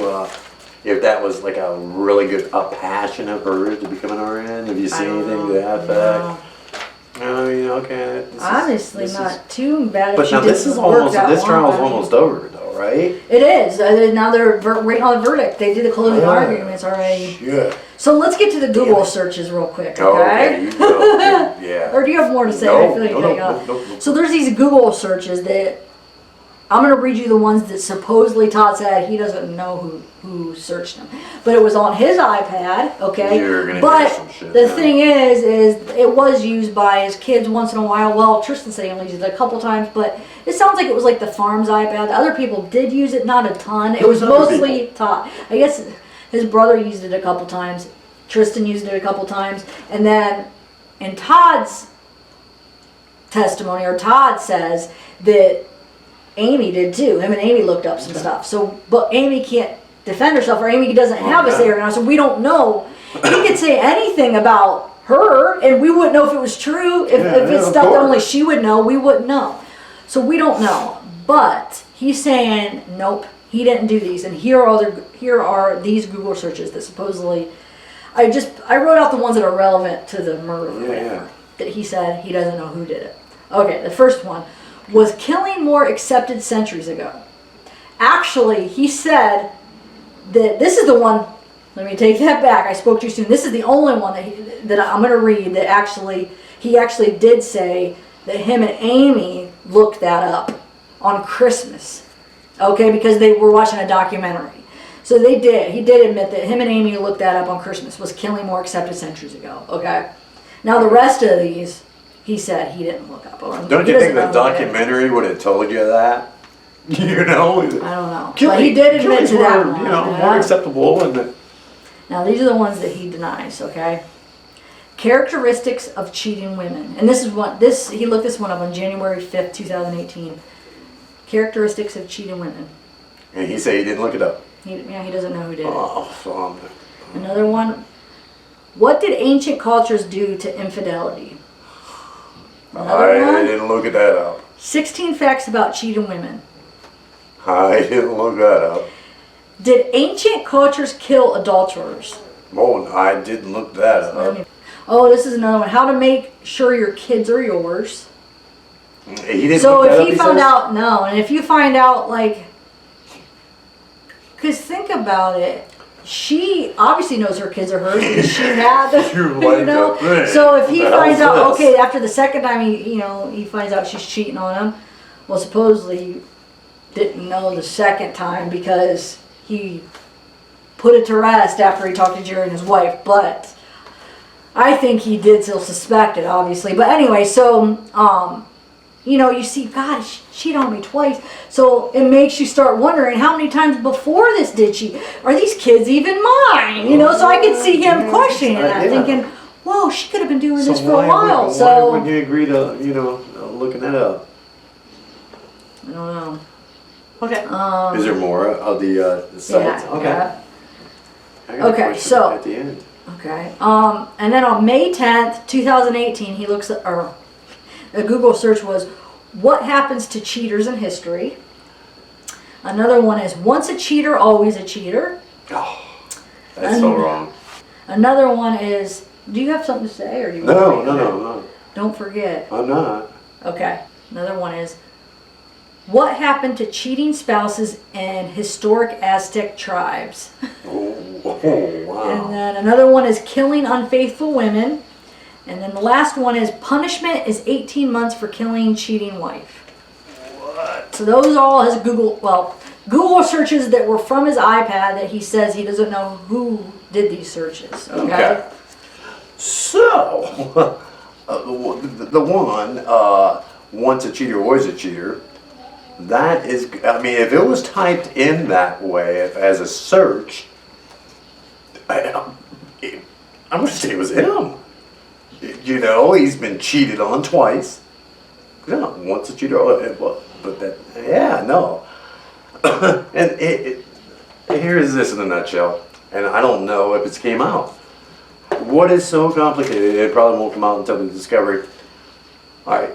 Speaker 2: if that was like a really good passion of hers to become an RN? Have you seen anything to that effect? I mean, okay.
Speaker 1: Obviously not too bad.
Speaker 2: But now this trial is almost over, though, right?
Speaker 1: It is. Now they're waiting on the verdict. They did the closing arguments already.
Speaker 2: Shit.
Speaker 1: So let's get to the Google searches real quick, okay?
Speaker 2: Okay, you go. Yeah.
Speaker 1: Or do you have more to say?
Speaker 2: No,
Speaker 1: I feel like
Speaker 2: no,
Speaker 1: you hang up.
Speaker 2: no.
Speaker 1: So there's these Google searches that I'm going to read you the ones that supposedly Todd said he doesn't know who searched them. But it was on his iPad, okay?
Speaker 2: You're gonna
Speaker 1: but
Speaker 2: hear some shit
Speaker 1: the
Speaker 2: now.
Speaker 1: thing is it was used by his kids once in a while. Well, Tristan said he only used it a couple times, but it sounds like it was like the farm's iPad. The other people did use it, not a ton. It was mostly Todd. I guess his brother used it a couple times. Tristan used it a couple times. And then in Todd's testimony, or Todd says that Amy did too. Him and Amy looked up some stuff. So, but Amy can't defend herself, or Amy doesn't have a say right now, so we don't know. He could say anything about her, and we wouldn't know if it was true. If it's stuff that only she would know, we wouldn't know. So we don't know. But he's saying, nope, he didn't do these. And here are these Google searches that supposedly, I wrote out the ones that are relevant to the murder. That he said he doesn't know who did it. Okay, the first one. Was killing more accepted centuries ago? Actually, he said that this is the one Let me take that back. I spoke too soon. This is the only one that I'm going to read that he actually did say that him and Amy looked that up on Christmas. Okay, because they were watching a documentary. So they did. He did admit that him and Amy looked that up on Christmas. Was killing more accepted centuries ago. Okay. Now the rest of these, he said he didn't look up.
Speaker 2: Don't you think the documentary would have told you that? You know?
Speaker 1: I don't know. But he did admit to that one.
Speaker 2: You know, more acceptable. And
Speaker 1: now these are the ones that he denies, okay? Characteristics of cheating women. And this is he looked this one up on January 5th, 2018. Characteristics of cheating women.
Speaker 2: And he said he didn't look it up.
Speaker 1: He doesn't know who did it.
Speaker 2: Oh,
Speaker 1: Another one. What did ancient cultures do to infidelity?
Speaker 2: I didn't look at that up.
Speaker 1: 16 facts about cheating women.
Speaker 2: I didn't look that up.
Speaker 1: Did ancient cultures kill adulterers?
Speaker 2: Oh, I didn't look that up.
Speaker 1: Oh, this is another one. How to make sure your kids are yours.
Speaker 2: He didn't
Speaker 1: So
Speaker 2: look that
Speaker 1: if he found out, no, and if you find out, like, because think about it, she obviously knows her kids are hers because she had them, you know. So if he finds out, okay, after the second time he finds out she's cheating on him, well, supposedly he didn't know the second time because he put it to rest after he talked to Jerry and his wife, but I think he did still suspect it, obviously. But anyway, so you see, God, she cheated on me twice. So it makes you start wondering, how many times before this did she? Are these kids even mine? You know, so I could see him questioning that, thinking, whoa, she could have been doing this for a while.
Speaker 2: Why would you agree to, looking that up?
Speaker 1: I don't know.
Speaker 2: Okay. Is there more of the sites?
Speaker 1: Yeah,
Speaker 2: okay.
Speaker 1: Yeah.
Speaker 2: I got a question
Speaker 1: so
Speaker 2: at the end.
Speaker 1: Okay. And then on May 10th, 2018, he looks at, or a Google search was, what happens to cheaters in history? Another one is, once a cheater, always a cheater.
Speaker 2: Oh, that's so wrong.
Speaker 1: Another one is, do you have something to say, or do you?
Speaker 2: No.
Speaker 1: Don't forget.
Speaker 2: I'm not.
Speaker 1: Okay. Another one is, what happened to cheating spouses in historic Aztec tribes?
Speaker 2: Oh, wow.
Speaker 1: And then another one is killing unfaithful women. And then the last one is, punishment is 18 months for killing cheating wife.
Speaker 2: What?
Speaker 1: So those all his Google searches that were from his iPad that he says he doesn't know who did these searches. Okay.
Speaker 2: So, the one, once a cheater, always a cheater, that is, I mean, if it was typed in that way as a search, I'm going to say it was him. You know, he's been cheated on twice. Yeah, once a cheater, but that, yeah, no. And here's this in a nutshell, and I don't know if it's came out. What is so complicated? It probably won't come out until the discovery. All right,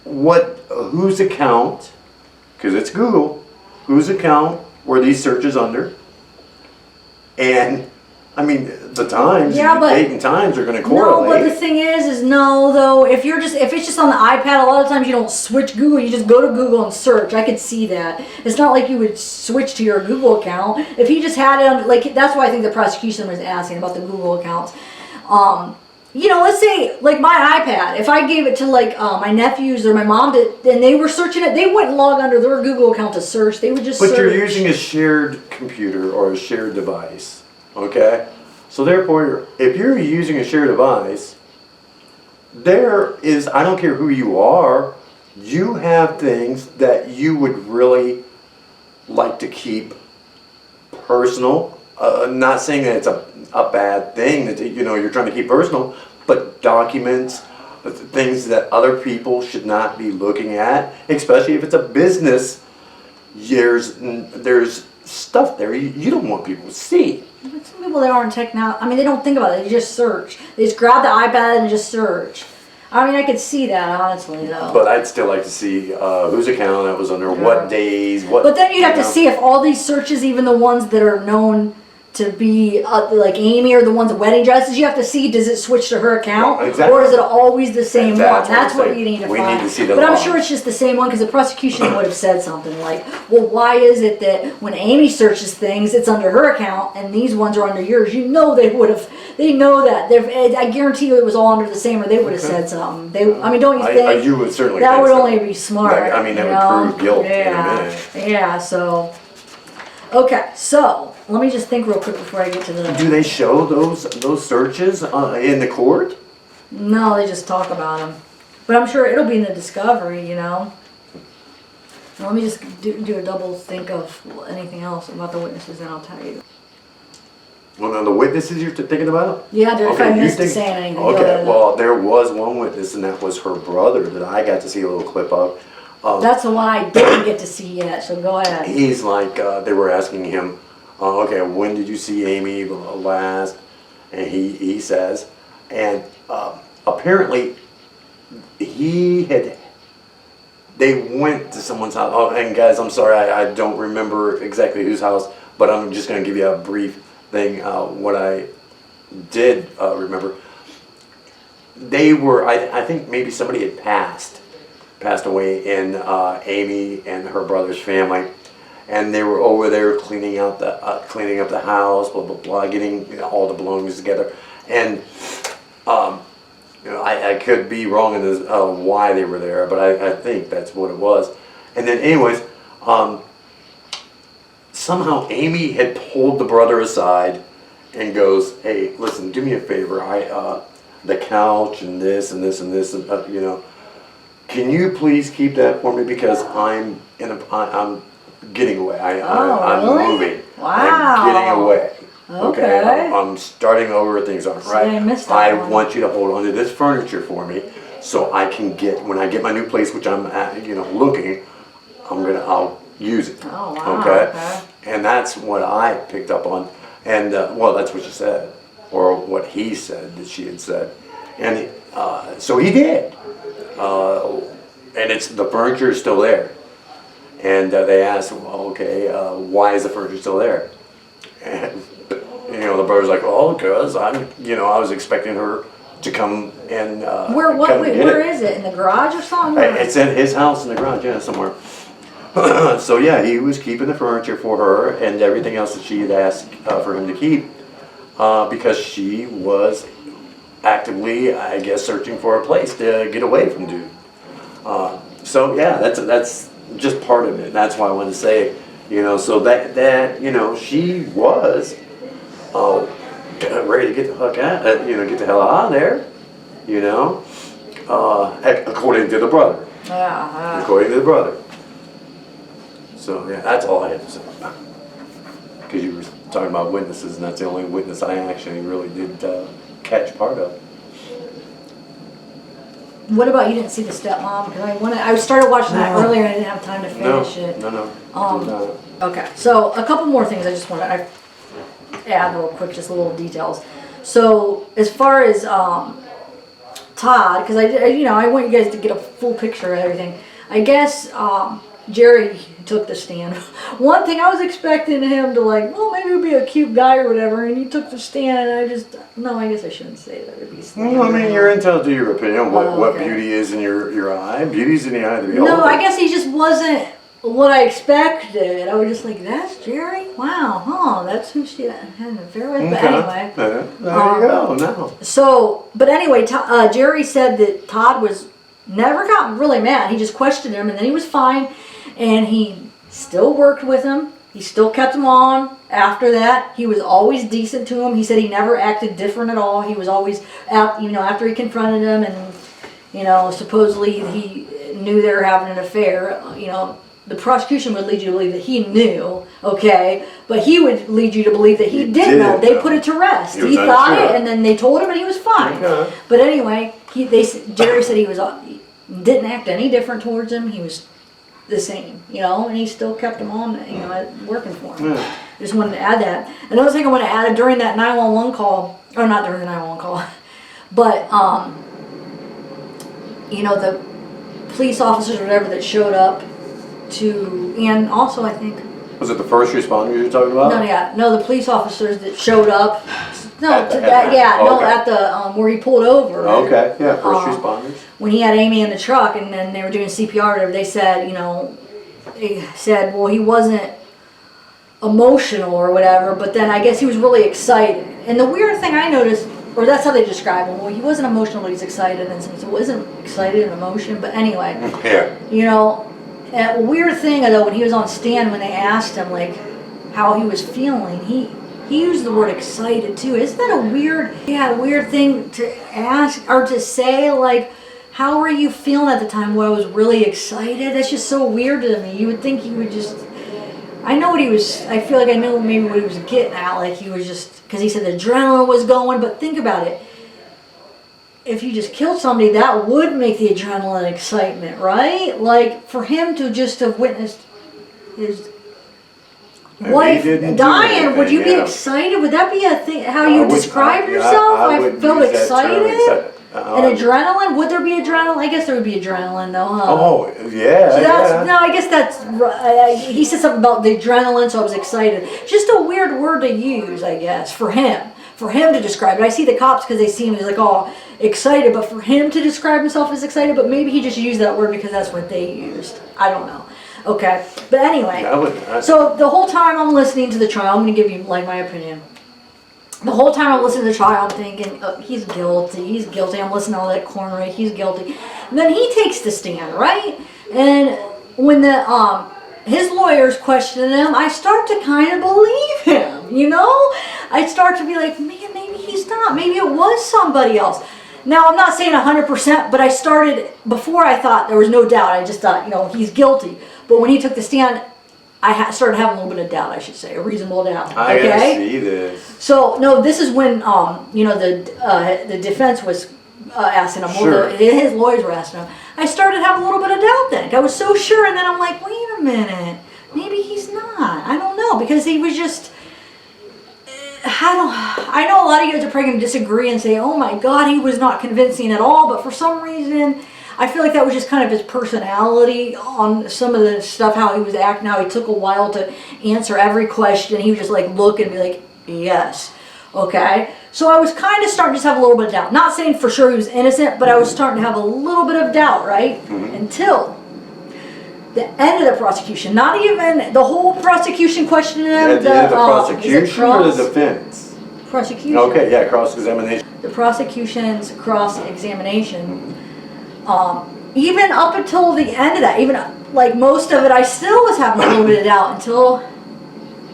Speaker 2: whose account? Because it's Google. Whose account were these searches under? And I mean, the times, date and times are going to correlate.
Speaker 1: No, but the thing is no, though, if it's just on the iPad, a lot of times you don't switch Google, you just go to Google and search. I could see that. It's not like you would switch to your Google account. If he just had it on, like, that's why I think the prosecution was asking about the Google accounts. Let's say, like, my iPad, if I gave it to, like, my nephews or my mom, and they were searching it, they wouldn't log under their Google account to search. They would just search.
Speaker 2: But you're using a shared computer or a shared device. Okay, so therefore, if you're using a shared device, there is, I don't care who you are, you have things that you would really like to keep personal. Not saying that it's a bad thing that you're trying to keep personal, but documents, things that other people should not be looking at, especially if it's a business. There's stuff there you don't want people to see.
Speaker 1: But some people, they aren't technology. I mean, they don't think about it. They just search. They just grab the iPad and just search. I mean, I could see that, honestly, though.
Speaker 2: But I'd still like to see whose account that was under, what days, what...
Speaker 1: But then you'd have to see if all these searches, even the ones that are known to be like Amy or the one's wedding dresses, you have to see, does it switch to her account?
Speaker 2: Well, exactly.
Speaker 1: Or is it always the same one? That's what
Speaker 2: I'm
Speaker 1: you need to
Speaker 2: saying.
Speaker 1: find.
Speaker 2: We need to see the
Speaker 1: but I'm
Speaker 2: logs.
Speaker 1: sure it's just the same one, because the prosecution would have said something like, well, why is it that when Amy searches things, it's under her account and these ones are under yours? You know they would have, they know that. I guarantee you it was all under the same, or they would have said something. I mean, don't you think?
Speaker 2: You would certainly
Speaker 1: that
Speaker 2: think
Speaker 1: would
Speaker 2: so.
Speaker 1: only be smart.
Speaker 2: That would prove guilt in a minute.
Speaker 1: Yeah, so. Okay, so let me just think real quick before I get to the.
Speaker 2: Do they show those searches in the court?
Speaker 1: No, they just talk about them. But I'm sure it'll be in the discovery, Now, let me just do a double think of anything else about the witnesses, and I'll tell you.
Speaker 2: Well, now the witnesses you're thinking about?
Speaker 1: Yeah, if I
Speaker 2: you
Speaker 1: missed
Speaker 2: think-
Speaker 1: saying anything.
Speaker 2: Okay, well, there was one witness, and that was her brother that I got to see a little clip of.
Speaker 1: That's the one I didn't get to see yet, so go ahead.
Speaker 2: He's like, they were asking him, okay, when did you see Amy last? And he says, and apparently they went to someone's house. Oh, and guys, I'm sorry, I don't remember exactly whose house, but I'm just going to give you a brief thing, what I did remember. They were, I think maybe somebody had passed away in Amy and her brother's family, and they were over there cleaning up the house, blah blah blah, getting all the belongings together. And I could be wrong in this, why they were there, but I think that's what it was. And then anyways, somehow Amy had pulled the brother aside and goes, "Hey, listen, do me a favor. The couch and this and this and this, and can you please keep that for me, because I'm getting away. I'm
Speaker 1: really?
Speaker 2: moving.
Speaker 1: Wow.
Speaker 2: I'm getting away.
Speaker 1: Okay.
Speaker 2: I'm starting over. Things aren't right.
Speaker 1: I missed that one.
Speaker 2: Want you to hold on to this furniture for me, so I can when I get my new place, which I'm looking, I'll use it.
Speaker 1: Oh, wow.
Speaker 2: Okay. And that's what I picked up on, and well, that's what she said, or what he said that she had said, and so he did. And the furniture is still there. And they asked, well, okay, why is the furniture still there? And the brother's like, well, because I was expecting her to come and
Speaker 1: where is it? In the garage or something?
Speaker 2: It's in his house in the garage, yeah, somewhere. So yeah, he was keeping the furniture for her and everything else that she had asked for him to keep, because she was actively, I guess, searching for a place to get away from dude. So yeah, that's just part of it. That's why I wanted to say, so that she was ready to get the heck out, get the hell out of there, according to the brother.
Speaker 1: Yeah.
Speaker 2: According to the brother. So yeah, that's all I had to say. Because you were talking about witnesses, and that's the only witness I actually really did catch part of.
Speaker 1: What about, you didn't see the stepmom? Because I started watching that earlier and I didn't have time to finish it.
Speaker 2: No.
Speaker 1: Okay, so a couple more things I just want to add real quick, just little details. So as far as Todd, because I want you guys to get a full picture of everything. I guess Jerry took the stand. One thing I was expecting him to maybe he'd be a cute guy or whatever, and he took the stand, and I guess I shouldn't say that.
Speaker 2: Well, I mean, you're entitled to your opinion. What
Speaker 1: okay.
Speaker 2: beauty is in your eye? Beauty's in the eye of the beholder.
Speaker 1: No, I guess he just wasn't what I expected. I was just like, that's Jerry? Wow, that's who she had an affair with. But anyway.
Speaker 2: There you go, no.
Speaker 1: So, but anyway, Jerry said that Todd never got really mad. He just questioned him, and then he was fine. And he still worked with him. He still kept him on after that. He was always decent to him. He said he never acted different at all. He was always out, after he confronted him and, supposedly he knew they were having an affair. The prosecution would lead you to believe that he knew, okay? But he would lead you to believe that he did know. They put it to rest. He thought it, and then they told him, and he was fine. Okay. But anyway, Jerry said he didn't act any different towards him. He was the same, and he still kept him on, working for him.
Speaker 2: Yeah.
Speaker 1: Just wanted to add that. Another thing I want to add, during that 911 call, or not during the 911 call, but, the police officers or whatever that showed up and also I think
Speaker 2: Was it the first responders you're talking about?
Speaker 1: No, the police officers that showed up. No,
Speaker 2: At the
Speaker 1: where he pulled over.
Speaker 2: Okay, yeah, first responders.
Speaker 1: When he had Amy in the truck and then they were doing CPR or whatever, they said, well, he wasn't emotional or whatever, but then I guess he was really excited. And the weird thing I noticed, or that's how they describe him, well, he wasn't emotional, but he's excited, and so it wasn't excited and emotion, but anyway.
Speaker 2: Yeah.
Speaker 1: A weird thing though, when he was on stand, when they asked him like how he was feeling, he used the word excited too. Isn't that a weird thing to ask or to say? Like, how were you feeling at the time? Well, I was really excited. That's just so weird to me. You would think he would just. I know what he was. I feel like I know maybe what he was getting at. Like he was just because he said the adrenaline was going. But think about it. If you just killed somebody, that would make the adrenaline excitement, right? Like for him to just have witnessed his wife dying, would you be excited? Would that be a thing? How you describe yourself? I felt excited. And adrenaline? Would there be adrenaline? I guess there would be adrenaline, though, huh?
Speaker 2: Oh, yeah.
Speaker 1: So that's, no, I guess that's. He said something about the adrenaline, so I was excited. Just a weird word to use, I guess, for him. For him to describe it. I see the cops because they see him, he's like, oh, excited. But for him to describe himself as excited, but maybe he just used that word because that's what they used. I don't know. Okay. But anyway. So the whole time I'm listening to the trial, I'm going to give you like my opinion. The whole time I'm listening to the trial, I'm thinking, oh, he's guilty. I'm listening to all that cornering, he's guilty. And then he takes the stand, right? And when the his lawyers questioning him, I start to kind of believe him, I start to be like, man, maybe he's not. Maybe it was somebody else. Now, I'm not saying 100%, but I started, before I thought there was no doubt. I just thought, he's guilty. But when he took the stand, I started having a little bit of doubt, I should say, a reasonable doubt.
Speaker 2: I gotta see this.
Speaker 1: So, no, this is when, the defense was asking him,
Speaker 2: sure.
Speaker 1: His lawyers were asking him. I started having a little bit of doubt then. I was so sure, and then I'm like, wait a minute, maybe he's not. I don't know, because he was just, I know a lot of you guys are probably going to disagree and say, oh my God, he was not convincing at all, but for some reason, I feel like that was just kind of his personality on some of the stuff, how he was acting, how he took a while to answer every question. He would just like look and be like, yes. Okay. So I was kind of starting to just have a little bit of doubt. Not saying for sure he was innocent, but I was starting to have a little bit of doubt, right? Mm-hmm. Until the end of the prosecution. Not even the whole prosecution questioning him.
Speaker 2: At the end of the prosecution or the defense?
Speaker 1: Prosecution.
Speaker 2: Okay, yeah, cross-examination.
Speaker 1: The prosecution's cross-examination. Even up until the end of that, even like most of it, I still was having a little bit of doubt until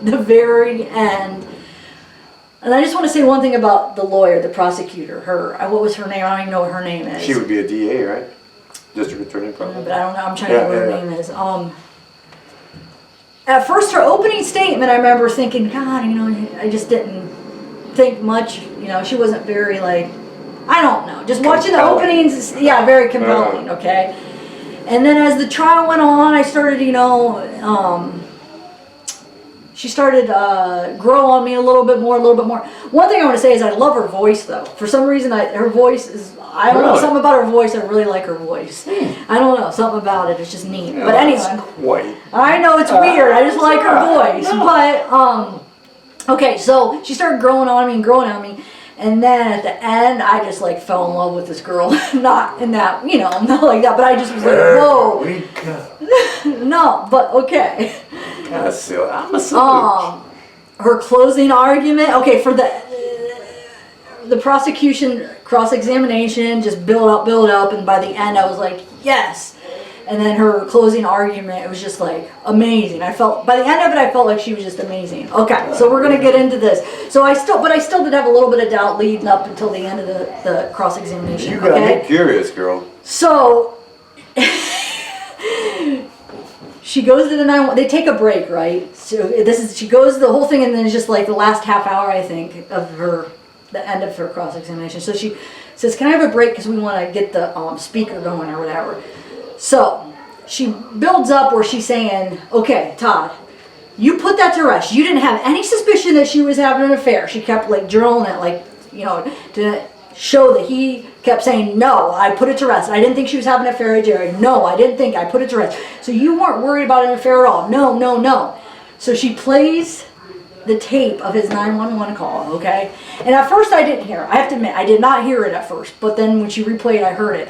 Speaker 1: the very end. And I just want to say one thing about the lawyer, the prosecutor, what was her name? I don't even know what her name is.
Speaker 2: She would be a DA, right? District Attorney, probably.
Speaker 1: But I don't know. I'm trying to think what her name is. At first, her opening statement, I remember thinking, God, I just didn't think much. She wasn't very like, I don't know. Just watching the openings, very compelling. Okay. And then as the trial went on, I started, she started grow on me a little bit more. One thing I want to say is I love her voice, though. For some reason, her voice is, I don't know, something about her voice. I really like her voice. I don't know, something about it. It's just neat. But anyway, I know it's weird. I just like her voice. But, okay, so she started growing on me. And then at the end, I just like fell in love with this girl. Not in that, not like that, but I just was like, whoa. No, but okay.
Speaker 2: I'm a silly.
Speaker 1: Her closing argument, okay, for the prosecution cross-examination, just build up, and by the end I was like, yes. And then her closing argument, it was just like amazing. By the end of it, I felt like she was just amazing. Okay, so we're gonna get into this. So I still did have a little bit of doubt leading up until the end of the cross-examination.
Speaker 2: You got me curious, girl.
Speaker 1: So she goes to the 911. They take a break, right? So she goes the whole thing, and then it's just like the last half hour, I think, of the end of her cross-examination. So she says, "Can I have a break because we want to get the speaker going or whatever." So she builds up where she's saying, okay, Todd, you put that to rest. You didn't have any suspicion that she was having an affair. She kept like journaling it, like, to show that he kept saying, no, I put it to rest. I didn't think she was having an affair with Jared. No, I didn't think. I put it to rest. So you weren't worried about an affair at all. No. So she plays the tape of his 911 call, okay? And at first I didn't hear it. I have to admit, I did not hear it at first. But then when she replayed it, I heard it.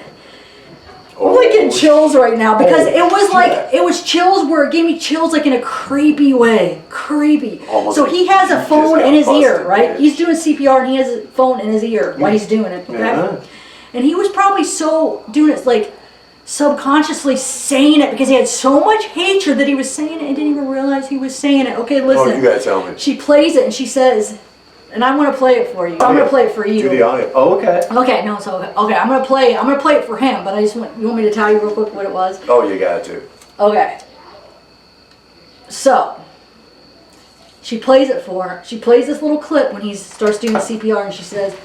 Speaker 1: I'm like getting chills right now because it was like, it was chills where it gave me chills like in a creepy way. Creepy.
Speaker 2: Almost
Speaker 1: so
Speaker 2: like
Speaker 1: he has a phone in his ear, right?
Speaker 2: bitch.
Speaker 1: He's doing CPR and he has a phone in his ear while he's doing it, okay?
Speaker 2: Yeah.
Speaker 1: And he was probably so doing it, like subconsciously saying it because he had so much hatred that he was saying it and didn't even realize he was saying it. Okay, listen.
Speaker 2: Oh, you gotta tell me.
Speaker 1: She plays it and she says, and I want to play it for you. I'm gonna play it for you.
Speaker 2: Do the audio. Oh, okay.
Speaker 1: Okay, no, so okay, I'm gonna play it for him, but I just want, you want me to tell you real quick what it was?
Speaker 2: Oh, you got to.
Speaker 1: Okay. So she plays it for her. She plays this little clip when he starts doing the CPR and she says,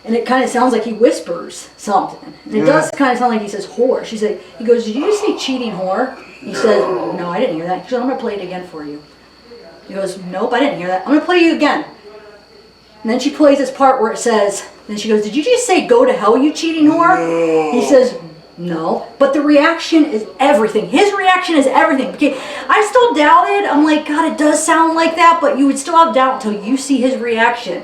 Speaker 1: and it kind of sounds like he whispers something. And it does kind of sound like he says whore. She said, he goes, did you just say cheating whore? He says, no, I didn't hear that. She goes, I'm gonna play it again for you. He goes, nope, I didn't hear that. I'm gonna play you again. And then she plays this part where it says, then she goes, did you just say go to hell, you cheating whore?
Speaker 2: No.
Speaker 1: He says, no. But the reaction is everything. His reaction is everything. Okay, I still doubted. I'm like, God, it does sound like that, but you would still have doubt until you see his reaction.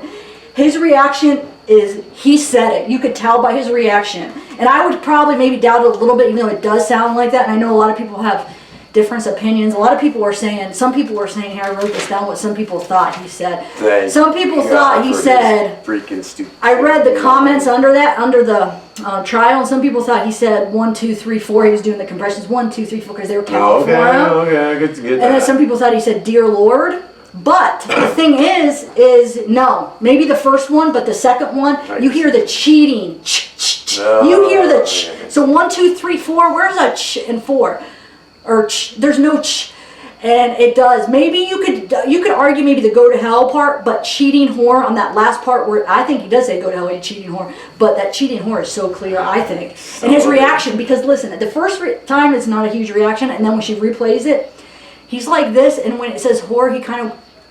Speaker 1: His reaction is, he said it. You could tell by his reaction. And I would probably maybe doubt it a little bit, even though it does sound like that. And I know a lot of people have different opinions. A lot of people were saying, some people were saying here, I wrote this down, what some people thought he said. Some people thought he said,
Speaker 2: freaking stupid.
Speaker 1: I read the comments under that, under the trial, and some people thought he said 1, 2, 3, 4. He was doing the compressions 1, 2, 3, 4 because they were counting for him.
Speaker 2: Okay, good to get that.
Speaker 1: And then some people thought he said, dear Lord. But the thing is no. Maybe the first one, but the second one, you hear the cheating. You hear the ch. So 1, 2, 3, 4. Where's that ch and 4? Or ch, there's no ch, and it does. Maybe you could argue maybe the go to hell part, but cheating whore on that last part where I think he does say go to hell, you cheating whore, but that cheating whore is so clear, I think. And his reaction, because listen, the first time it's not a huge reaction, and then when she replays it, he's like this, and when it says whore,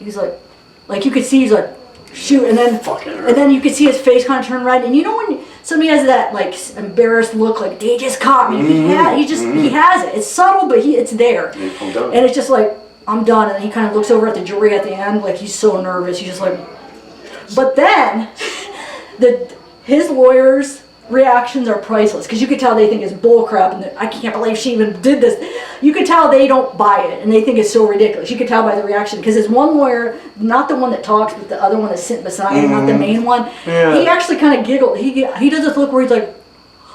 Speaker 1: he's like you could see he's like shoot, and then you could see his face kind of turn red, and you know when somebody has that like embarrassed look, like they just caught me. He has it. It's subtle, but it's there. And it's just like, I'm done. And then he kind of looks over at the jury at the end, like he's so nervous. He's just like, but then his lawyers' reactions are priceless because you could tell they think it's bullcrap, and I can't believe she even did this. You could tell they don't buy it and they think it's so ridiculous. You could tell by the reaction because his one lawyer, not the one that talks, but the other one that's sitting beside him, not the main one, he actually kind of giggled. He does this look where he's like,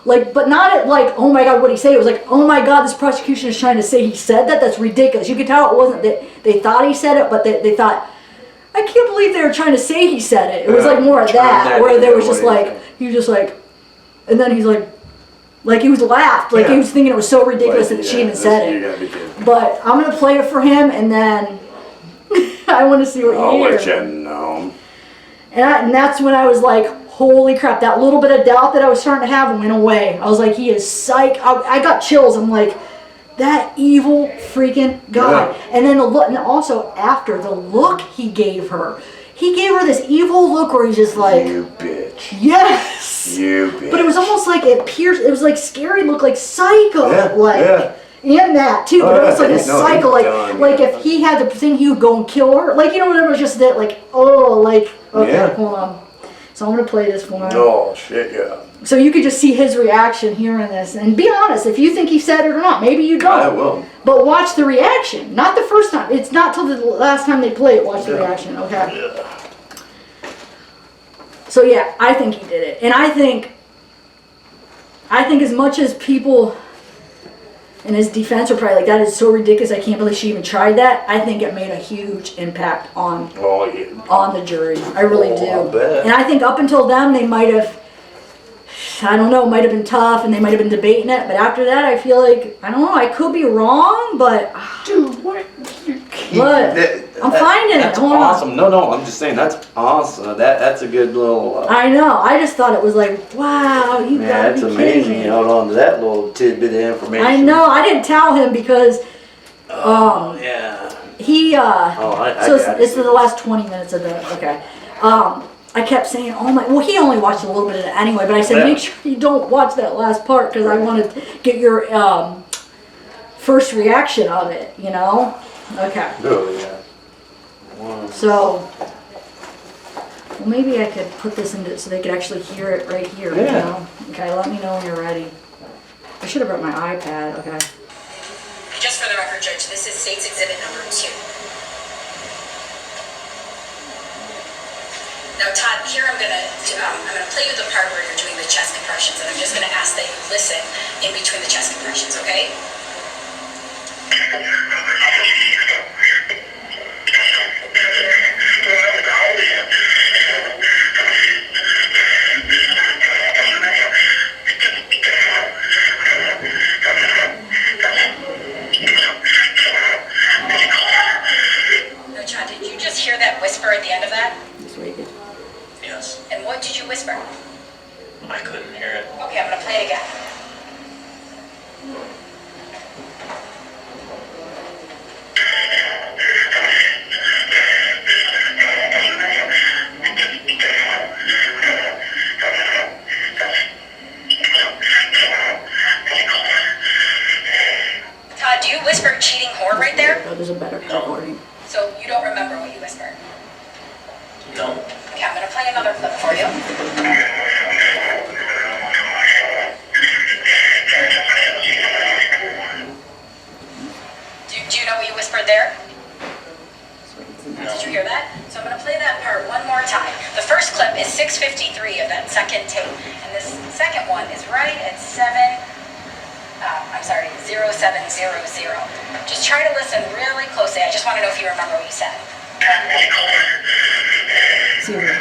Speaker 1: but not at like, oh my God, what he say? It was like, oh my God, this prosecution is trying to say he said that. That's ridiculous. You could tell it wasn't that they thought he said it, but they thought, I can't believe they were trying to say he said it. It was like more of that, where there was just like, he was just like, and then he's like he was laughed, like he was thinking it was so ridiculous that she even said it. But I'm gonna play it for him, and then I want to see what you hear.
Speaker 2: I'll let you know.
Speaker 1: And that's when I was like, holy crap! That little bit of doubt that I was starting to have went away. I was like, he is psych. I got chills. I'm like, that evil freaking guy. Yeah. And then the look, and also after the look he gave her. He gave her this evil look where he's just like,
Speaker 2: you bitch.
Speaker 1: Yes.
Speaker 2: You bitch.
Speaker 1: But it was almost like it was like scary look, like psycho, and that too. But it was like a psycho, like if he had the thing, he would go and kill her. Like, you know, it was just that, like, oh, like, okay, hold on. So I'm gonna play this for him.
Speaker 2: Oh shit, yeah.
Speaker 1: So you could just see his reaction hearing this, and be honest, if you think he said it or not. Maybe you don't.
Speaker 2: I will.
Speaker 1: But watch the reaction. Not the first time. It's not till the last time they play it. Watch the reaction. Okay.
Speaker 2: Yeah.
Speaker 1: So yeah, I think he did it, and I think as much as people in his defense are probably like, that is so ridiculous, I can't believe she even tried that. I think it made a huge impact on the jury. I really do.
Speaker 2: I bet.
Speaker 1: And I think up until then they might have, I don't know, might have been tough and they might have been debating it, but after that I feel like, I don't know, I could be wrong, but
Speaker 2: dude, what?
Speaker 1: I'm finding
Speaker 2: that's
Speaker 1: it. Hold
Speaker 2: awesome.
Speaker 1: on.
Speaker 2: No, I'm just saying that's awesome. That's a good little.
Speaker 1: I know. I just thought it was like, wow, you gotta be
Speaker 2: that's
Speaker 1: kidding
Speaker 2: amazing.
Speaker 1: me.
Speaker 2: You held on to that little tidbit of information.
Speaker 1: I know. I didn't tell him because,
Speaker 2: yeah.
Speaker 1: He so it's the last 20 minutes of the I kept saying, oh my, well, he only watched a little bit of it anyway, but I said, make sure you don't watch that last part because I want to get your first reaction of it, you know? Okay.
Speaker 2: Oh, yeah.
Speaker 1: So, well, maybe I could put this into so they could actually hear it right here.
Speaker 2: Yeah.
Speaker 1: You know? Okay, let me know when you're ready. I should have brought my iPad. Okay.
Speaker 3: Just for the record, Judge, this is State's Exhibit number 2. Now, Todd, here I'm gonna play you the part where you're doing the chest compressions, and I'm just gonna ask that you listen in between the chest compressions, okay? Now, Todd, did you just hear that whisper at the end of that?
Speaker 1: Just wait.
Speaker 4: Yes.
Speaker 3: And what did you whisper?
Speaker 4: I couldn't hear it.
Speaker 3: Okay, I'm gonna play it again. Todd, do you whisper cheating whore right there?
Speaker 1: Oh, there's a better recording.
Speaker 3: So you don't remember what you whispered?
Speaker 4: No.
Speaker 3: Okay, I'm gonna play another clip for you. Do you know what you whispered there? Did you hear that? So I'm gonna play that part one more time. The first clip is 6:53 of that second tape, and this second one is right at 0700. Just try to listen really closely. I just want to know if you remember what you said.
Speaker 1: Zero.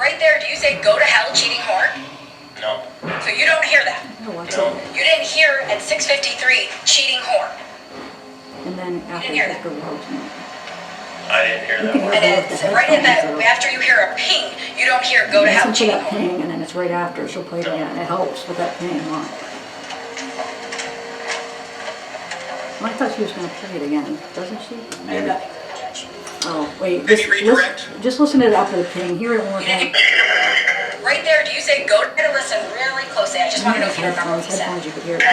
Speaker 3: Right there, do you say "go to hell, cheating whore"?
Speaker 4: No.
Speaker 3: So you don't hear that.
Speaker 1: No, watch
Speaker 4: No.
Speaker 1: it.
Speaker 3: You didn't hear at 6:53 cheating whore.
Speaker 1: And then after
Speaker 3: didn't hear
Speaker 1: that,
Speaker 3: that.
Speaker 1: go rotate.
Speaker 4: I didn't hear
Speaker 1: You
Speaker 4: that
Speaker 1: can
Speaker 4: one.
Speaker 1: hear
Speaker 3: And it's right at that, after you hear a ping, you don't hear "go to hell,
Speaker 1: Listen to
Speaker 3: cheating
Speaker 1: that
Speaker 3: whore."
Speaker 1: ping, and then it's right after. She'll play it again. It helps with that ping. Well, I thought she was going to play it again, doesn't she?
Speaker 3: I have nothing for the judge.
Speaker 1: Oh, wait.
Speaker 4: Maybe redirect.
Speaker 1: Just listen to it after the ping. Hear it one more
Speaker 3: You
Speaker 1: time.
Speaker 3: didn't. Right there, do you say "go to"? Listen really closely. I just want to know if you remember what you said.
Speaker 1: Headphones, you could hear it too.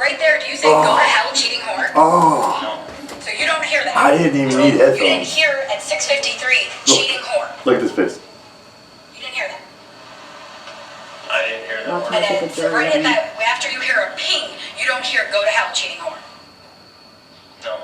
Speaker 3: Right there, do you say "go to hell, cheating whore"?
Speaker 2: Oh,
Speaker 3: So you don't hear that.
Speaker 2: I didn't even need
Speaker 3: You didn't
Speaker 2: headphones.
Speaker 3: hear at 6:53 cheating whore.
Speaker 2: Look at this face.
Speaker 3: You didn't hear that.
Speaker 4: I didn't hear that
Speaker 1: Watch
Speaker 4: one.
Speaker 1: it.
Speaker 3: And
Speaker 1: think
Speaker 3: then
Speaker 1: it's very
Speaker 3: right at
Speaker 1: lame.
Speaker 3: that, after you hear a ping, you don't hear "go to hell, cheating whore."
Speaker 4: No.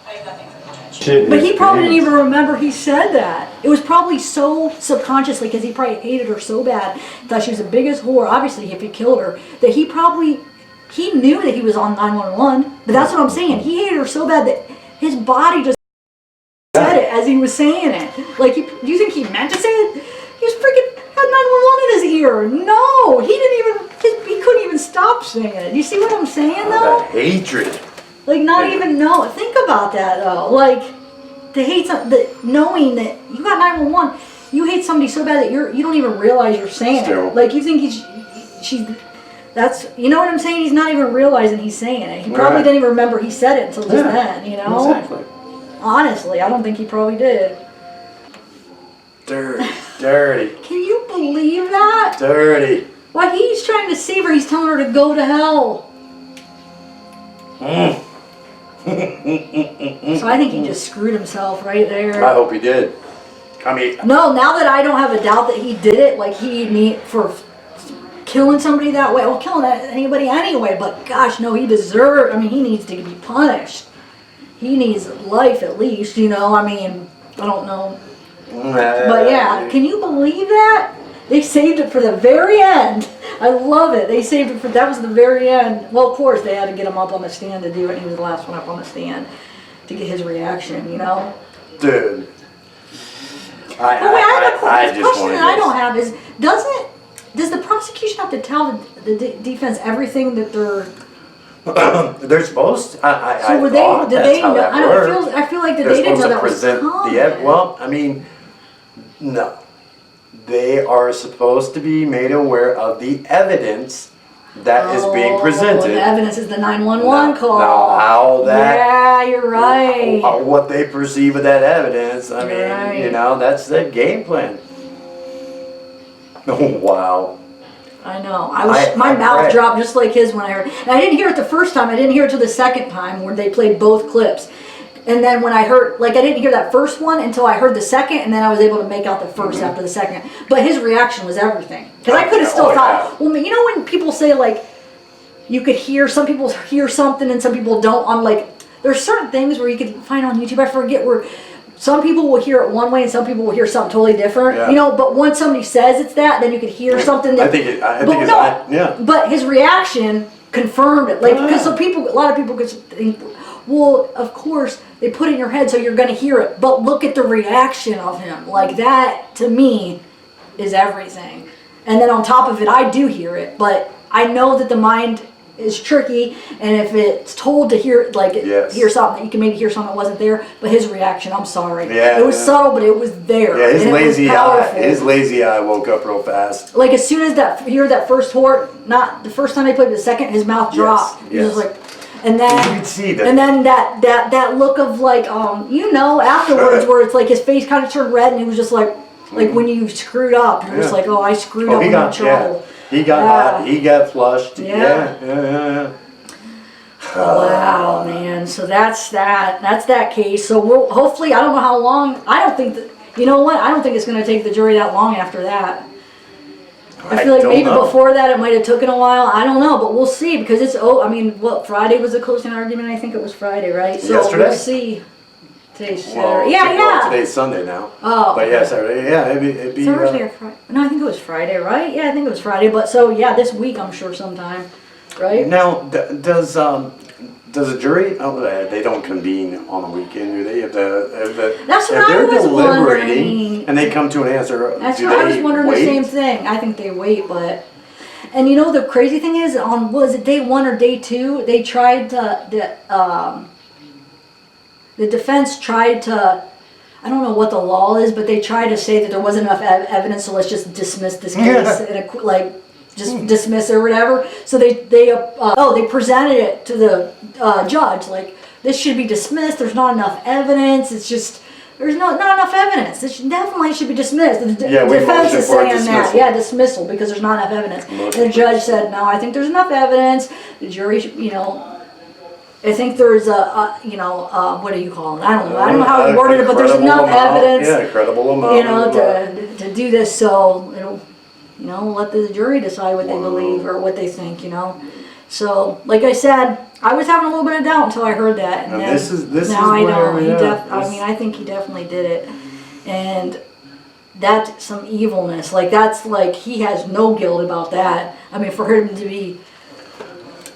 Speaker 3: I have nothing for the judge.
Speaker 2: Shit
Speaker 1: But
Speaker 2: is
Speaker 1: he probably didn't
Speaker 2: famous.
Speaker 1: even remember he said that. It was probably so subconsciously because he probably hated her so bad, thought she was the biggest whore, obviously if he killed her, that he knew that he was on 911. But that's what I'm saying. He hated her so bad that his body just said it as he was saying it. Like, do you think he meant to say it? He was freaking had 911 in his ear. No, he didn't even, he couldn't even stop saying it. You see what I'm saying though?
Speaker 2: That hatred.
Speaker 1: Like, not
Speaker 2: Yeah.
Speaker 1: even know. Think about that, though. Like, to hate knowing that you got 911, you hate somebody so bad that you don't even realize you're saying
Speaker 2: Still.
Speaker 1: it. Like, you think you know what I'm saying? He's not even realizing he's saying it. He probably
Speaker 2: Right.
Speaker 1: didn't even remember he said it until just
Speaker 2: Yeah.
Speaker 1: then, you know?
Speaker 2: Exactly.
Speaker 1: Honestly, I don't think he probably did.
Speaker 2: Dirty, dirty,
Speaker 1: Can you believe that?
Speaker 2: dirty.
Speaker 1: While he's trying to save her, he's telling her to go to hell.
Speaker 2: Mm.
Speaker 1: So I think he just screwed himself right there.
Speaker 2: I hope he did. I mean,
Speaker 1: No, now that I don't have a doubt that he did it, like for killing somebody that way, well, killing anybody anyway, but gosh, no, he he needs to be punished. He needs life at least, you know, I mean, I don't know. But yeah, can you believe that? They saved it for the very end. I love it. They saved it that was the very end. Well, of course, they had to get him up on the stand to do it, and he was the last one up on the stand to get his reaction, you know?
Speaker 2: Dude.
Speaker 1: But wait, I have a
Speaker 2: just
Speaker 1: question
Speaker 2: wanted
Speaker 1: that I
Speaker 2: this.
Speaker 1: don't have is, does the prosecution have to tell the defense everything that they're...
Speaker 2: They're supposed to.
Speaker 1: So were they?
Speaker 2: thought
Speaker 1: Did
Speaker 2: that's
Speaker 1: they?
Speaker 2: how
Speaker 1: Know,
Speaker 2: that
Speaker 1: I don't
Speaker 2: worked.
Speaker 1: I feel like that
Speaker 2: They're
Speaker 1: they didn't
Speaker 2: supposed
Speaker 1: know
Speaker 2: to
Speaker 1: that was
Speaker 2: present
Speaker 1: coming.
Speaker 2: well, I mean, no. They are supposed to be made aware of the evidence that is being
Speaker 1: The
Speaker 2: presented.
Speaker 1: evidence is the 911 call.
Speaker 2: Now, how that,
Speaker 1: Yeah, you're right.
Speaker 2: what they perceive of that evidence, I mean,
Speaker 1: Right.
Speaker 2: you know, that's the game plan. Oh, wow.
Speaker 1: I know. My mouth
Speaker 2: read.
Speaker 1: dropped just like his when I heard. And I didn't hear it the first time. I didn't hear it till the second time where they played both clips. And then when I heard, like, I didn't hear that first one until I heard the second, and then I was able to make out the first after the second. But his reaction was everything. Because I could have still thought, well, you know when people say, like, you could hear, some people hear something and some people don't, on, like, there's certain things where you could find on YouTube, I forget, where some people will hear it one way and some people will hear something totally different.
Speaker 2: Yeah.
Speaker 1: You know, but once somebody says it's that, then you could hear something that...
Speaker 2: I think it's, yeah.
Speaker 1: But his reaction confirmed it. Like, because a lot of people could think, well, of course, they put it in your head so you're going to hear it. But look at the reaction of him. Like, that, to me, is everything. And then on top of it, I do hear it. But I know that the mind is tricky. And if it's told to hear, like, hear something, you can maybe hear something that wasn't there. But his reaction, I'm sorry.
Speaker 2: Yeah,
Speaker 1: it was subtle, but it was there.
Speaker 2: Yeah, his
Speaker 1: and
Speaker 2: lazy eye woke up real fast.
Speaker 1: Like, as soon as you hear that first horn, not the first time they played it, the second, his mouth dropped. He was like, and then
Speaker 2: you could see that.
Speaker 1: And then that look of, like, you know, afterwards, where it's like his face kind of turned red and he was just like when you screwed up, you're just like, oh, I screwed up, I'm in trouble.
Speaker 2: He got hot, he got flushed. Yeah.
Speaker 1: Wow, man. So that's that case. So we'll hopefully, I don't know how long. I don't think that, you know what? I don't think it's going to take the jury that long after that. I feel like maybe before that it might have taken a while. I don't know, but we'll see, because it's, Friday was the closing argument. I think it was Friday, right? So
Speaker 2: yesterday?
Speaker 1: We'll see. Today's Saturday.
Speaker 2: Well, today's Sunday now.
Speaker 1: Oh.
Speaker 2: But yeah, Saturday. Yeah, it'd be
Speaker 1: Thursday or Friday. No, I think it was Friday, right? Yeah, I think it was Friday. But so, yeah, this week I'm sure sometime, right?
Speaker 2: Now, does a jury? Oh, they don't convene on the weekend, do they?
Speaker 1: That's what I was wondering.
Speaker 2: And they come to an answer.
Speaker 1: That's what I was wondering. The same thing. I think they wait, but. And you know the crazy thing is, on, was it day 1 or day 2? They tried to the defense tried to, I don't know what the law is, but they tried to say that there wasn't enough evidence, so let's just dismiss this case and just dismiss it or whatever. So they presented it to the judge, like, this should be dismissed. There's not enough evidence. It's just, there's not enough evidence. It definitely should be dismissed. The defense is saying that. Yeah, dismissal, because there's not enough evidence. And the judge said, no, I think there's enough evidence. The jury should, you know, I think there's what do you call it? I don't know how you worded it, but there's enough evidence.
Speaker 2: Yeah, credible amount.
Speaker 1: You know, to do this. So it'll, you know, let the jury decide what they believe or what they think. You know. So, like I said, I was having a little bit of doubt until I heard that. And then,
Speaker 2: this is
Speaker 1: now I know.
Speaker 2: where,
Speaker 1: I mean, I think he definitely did it, and that's some evilness. Like, that's like, he has no guilt about that. I mean, for him to be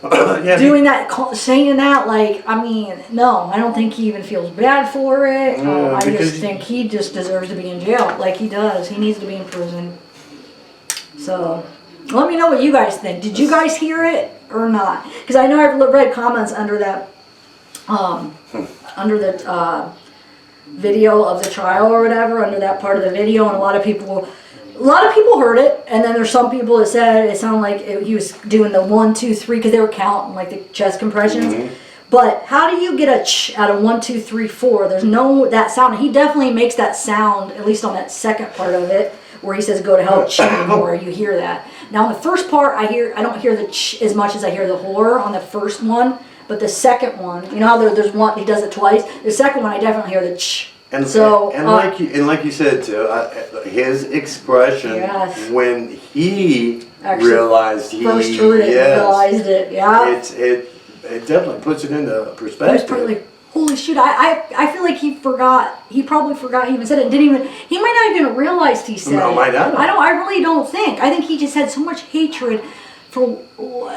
Speaker 1: doing that, saying that, like, I mean, no, I don't think he even feels bad for it. I just think he just deserves to be in jail, like he does. He needs to be in prison. So, let me know what you guys think. Did you guys hear it or not? Because I know I've read comments under that, under the video of the trial or whatever, under that part of the video, and a lot of people heard it, and then there's some people that said it sounded like he was doing the 1, 2, 3, because they were counting like the chest compressions. But how do you get a ch out of 1, 2, 3, 4? There's no that sound. He definitely makes that sound, at least on that second part of it, where he says "go to hell, ch" more. You hear that. Now, on the first part, I don't hear the ch as much as I hear the horror on the first one. But the second one, you know how there's one, he does it twice. The second one, I definitely hear the ch.
Speaker 2: And like you said too, his expression when he realized he
Speaker 1: first heard it, realized it,
Speaker 2: it definitely puts it into perspective.
Speaker 1: He was probably like, holy shit! I feel like he forgot. He probably forgot he even said it. Didn't even. He might not even realized he said it.
Speaker 2: Might not.
Speaker 1: I really don't think. I think he just had so much hatred for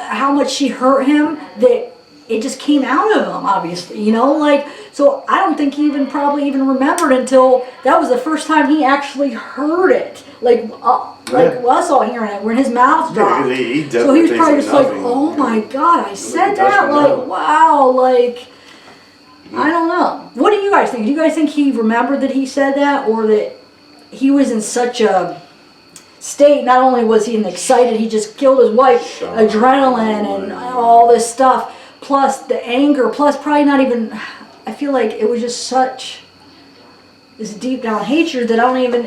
Speaker 1: how much she hurt him that it just came out of him, obviously, you know, like, so I don't think he probably even remembered until that was the first time he actually heard it, like us all hearing it, when his mouth dropped. So he was probably just like, oh my God, I said that, like, wow, like, I don't know. What do you guys think? Do you guys think he remembered that he said that, or that he was in such a state. Not only was he excited, he just killed his wife, adrenaline and all this stuff, plus the anger, plus probably not even, I feel like it was just such this deep down hatred that I don't even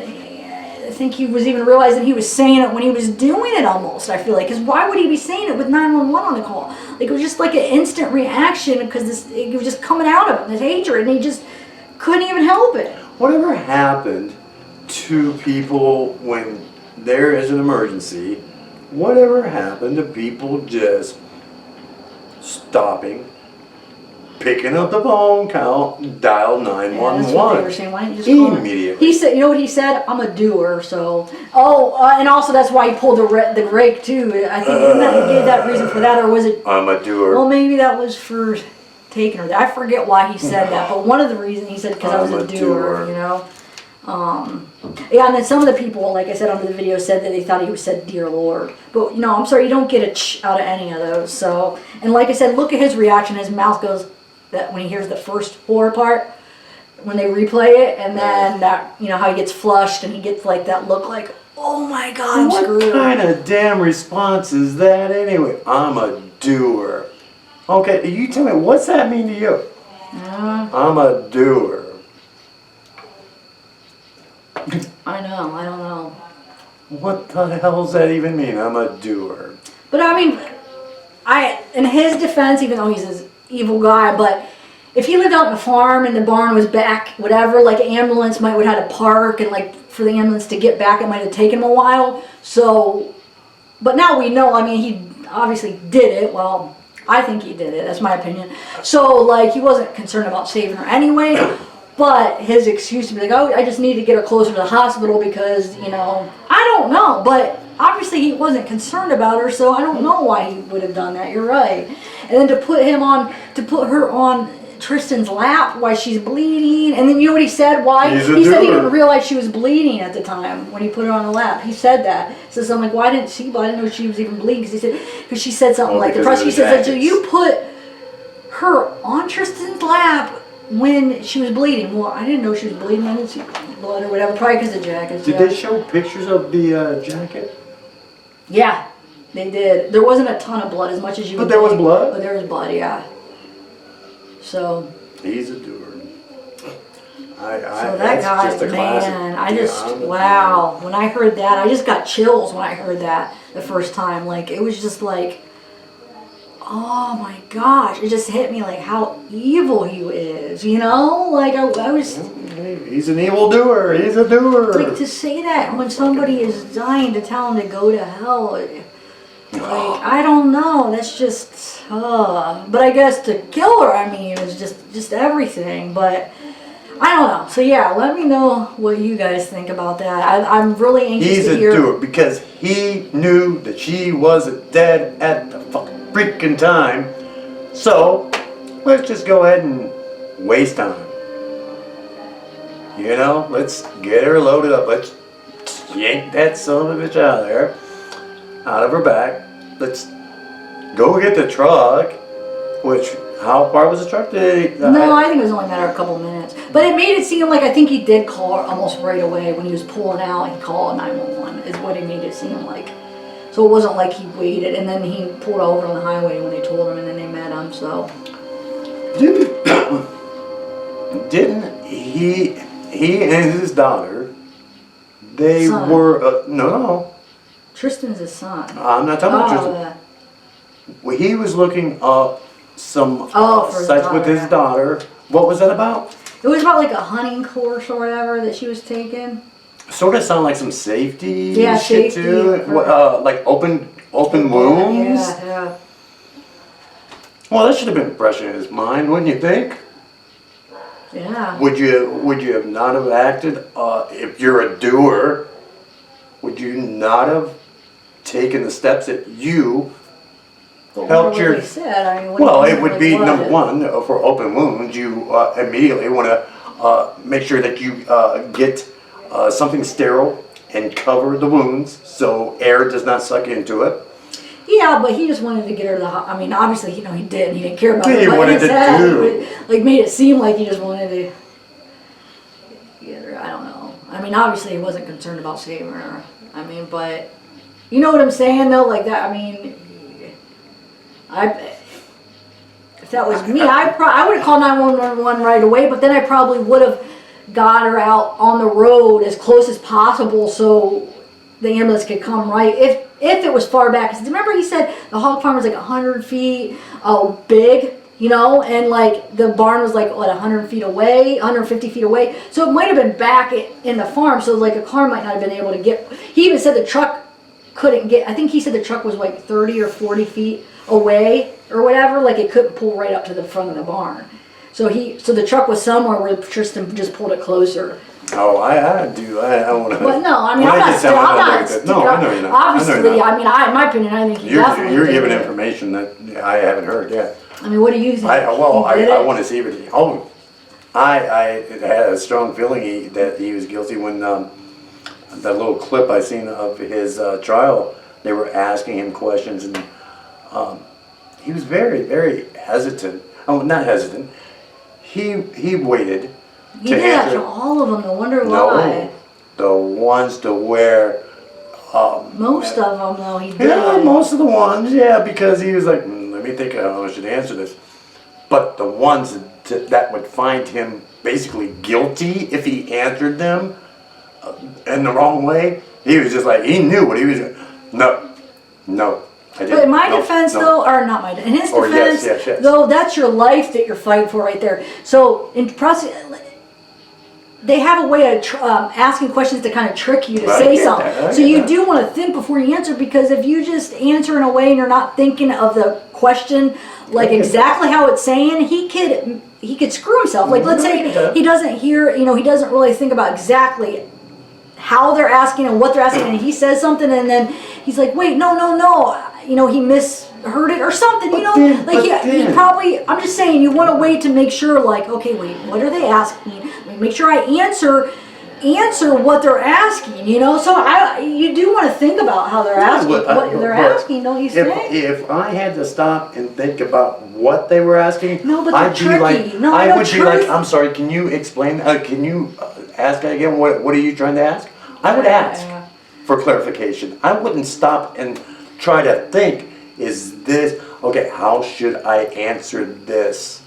Speaker 1: think he was even realizing he was saying it when he was doing it almost, I feel like. Because why would he be saying it with 911 on the call? Like, it was just like an instant reaction because it was just coming out of him, this hatred, and he just couldn't even help it.
Speaker 2: Whatever happened to people when there is an emergency? Whatever happened to people just stopping, picking up the phone, dial 911?
Speaker 1: Yeah, that's what they were saying. Why didn't you just call
Speaker 2: immediately?
Speaker 1: He said, you know what he said? I'm a doer, so. And also that's why he pulled the rake too. I think he gave that reason for that, or was it?
Speaker 2: I'm a doer.
Speaker 1: Well, maybe that was for taking her there. I forget why he said that, but one of the reasons he said because I was a doer, you know. Yeah, and then some of the people, like I said on the video, said that they thought he said "Dear Lord," but you know, I'm sorry, you don't get a ch out of any of those. So, and like I said, look at his reaction. His mouth goes that when he hears the first horror part, when they replay it, and then that, you know, how he gets flushed and he gets like that look like, oh my God, I'm screwed.
Speaker 2: What kind of damn response is that anyway? I'm a doer. Okay, you tell me, what's that mean to you? I'm a doer.
Speaker 1: I know, I don't know.
Speaker 2: What the hell does that even mean? I'm a doer.
Speaker 1: But I mean, in his defense, even though he's this evil guy, but if he lived out in a farm and the barn was back, whatever, like an ambulance would have to park, and like for the ambulance to get back, it might have taken him a while. So, but now we know, I mean, he obviously did it. Well, I think he did it. That's my opinion. So, like, he wasn't concerned about saving her anyway. But his excuse to be like, oh, I just need to get her closer to the hospital because, you know, I don't know. But obviously he wasn't concerned about her, so I don't know why he would have done that. You're right. And then to put her on Tristan's lap while she's bleeding. And then you know what he said? Why? He said he didn't realize she was bleeding at the time when he put her on the lap. He said that. So I'm like, why didn't she? Well, I didn't know she was even bleeding. Because she said something like, the prosecutor said, so you put her on Tristan's lap when she was bleeding. Well, I didn't know she was bleeding. I didn't see blood or whatever. Probably because of the jacket.
Speaker 2: Did they show pictures of the jacket?
Speaker 1: Yeah, they did. There wasn't a ton of blood, as much as you.
Speaker 2: But there was blood.
Speaker 1: But there was blood, yeah. So.
Speaker 2: He's a doer.
Speaker 1: So that guy, man, wow. When I heard that, I just got chills when I heard that the first time. Like, it was just like, oh my gosh, it just hit me like how evil he is, you know? Like, I was...
Speaker 2: He's an evil doer, he's a doer.
Speaker 1: Like, to say that when somebody is dying, to tell him to go to hell, like, I don't know, that's just, but I guess to kill her, I mean, it was just everything, but... I don't know. So yeah, let me know what you guys think about that. I'm really anxious to hear.
Speaker 2: He's a doer because he knew that she wasn't dead at the freaking time. So let's just go ahead and waste time. You know, let's get her loaded up. Let's yank that son of a bitch out of there, out of her back. Let's go get the truck. Which, how far was the truck?
Speaker 1: No, I think it was only a matter of a couple of minutes. But it made it seem like I think he did call almost right away when he was pulling out. He called 911 is what it made it seem like. So it wasn't like he waited and then he pulled over on the highway when they told him and then they met him. So
Speaker 2: didn't he and his daughter? They
Speaker 1: son.
Speaker 2: were no.
Speaker 1: Tristan's his son.
Speaker 2: I'm not talking about Tristan. Well, he was looking up some sites with his daughter. What was that about?
Speaker 1: It was about like a hunting course or whatever that she was taking.
Speaker 2: Sort of sound like some safety shit
Speaker 1: safety
Speaker 2: too. Like open wounds.
Speaker 1: Yeah.
Speaker 2: Well, that should have been fresh in his mind, wouldn't you think?
Speaker 1: Yeah.
Speaker 2: Would you have not have acted if you're a doer? Would you not have taken the steps that you helped your?
Speaker 1: They said, I mean,
Speaker 2: well, it would be number one for open wounds. You immediately want to make sure that you get something sterile and cover the wounds so air does not suck into it.
Speaker 1: Yeah, but he just wanted to get her to the I mean, obviously, you know, he did. He didn't care about it.
Speaker 2: He wanted to do.
Speaker 1: Like, made it seem like he just wanted to get her. I don't know. I mean, obviously, he wasn't concerned about saving her. I mean, but you know what I'm saying though, like that. I mean, if that was me, I would have called 911 right away. But then I probably would have got her out on the road as close as possible so the ambulance could come right. If it was far back, because remember he said the hog farm was like 100 feet big, you know, and like the barn was like what 100 feet away, 150 feet away. So it might have been back in the farm. So like a car might not have been able to get. He even said the truck couldn't get. I think he said the truck was like 30 or 40 feet away or whatever. Like it couldn't pull right up to the front of the barn. So the truck was somewhere where Tristan just pulled it closer.
Speaker 2: Oh, I do. I want to.
Speaker 1: But no, I mean, I'm not.
Speaker 2: No, I know you're not.
Speaker 1: Obviously, I mean, in my opinion, I think he definitely.
Speaker 2: You're
Speaker 1: did
Speaker 2: giving
Speaker 1: it.
Speaker 2: information that I haven't heard yet.
Speaker 1: I mean, what do you think?
Speaker 2: I want to see what he. Oh, I had a strong feeling that he was guilty when that little clip I seen of his trial. They were asking him questions and he was very, very hesitant. Oh, not hesitant. He waited.
Speaker 1: He did after all of them. No wonder why.
Speaker 2: No, the ones to where.
Speaker 1: Most of them, though, he did.
Speaker 2: Yeah, most of the ones, yeah, because he was like, let me think how I should answer this. But the ones that would find him basically guilty if he answered them in the wrong way, he was just like, he knew what he was doing. No, I didn't.
Speaker 1: But in my defense, though, or not my, in his defense,
Speaker 2: yes.
Speaker 1: though, that's your life that you're fighting for right there. So in they have a way of asking questions to kind of trick you to say something. So you do want to think before you answer, because if you just answer in a way and you're not thinking of the question like exactly how it's saying, he could screw himself. Like let's say he doesn't hear, he doesn't really think about exactly how they're asking and what they're asking, and he says something and then he's like, wait, no, he misheard it or something, he probably, I'm just saying, you want to wait to make sure, like, okay, wait, what are they asking? Make sure I answer what they're asking, so you do want to think about how they're asking, what they're asking, don't you think?
Speaker 2: If I had to stop and think about what they were asking,
Speaker 1: no, but
Speaker 2: I'd be
Speaker 1: tricky.
Speaker 2: like,
Speaker 1: No,
Speaker 2: I would be like, I'm sorry, can you explain, can you ask that again, what are you trying to ask? I would ask for clarification. I wouldn't stop and try to think, is this, okay, how should I answer this?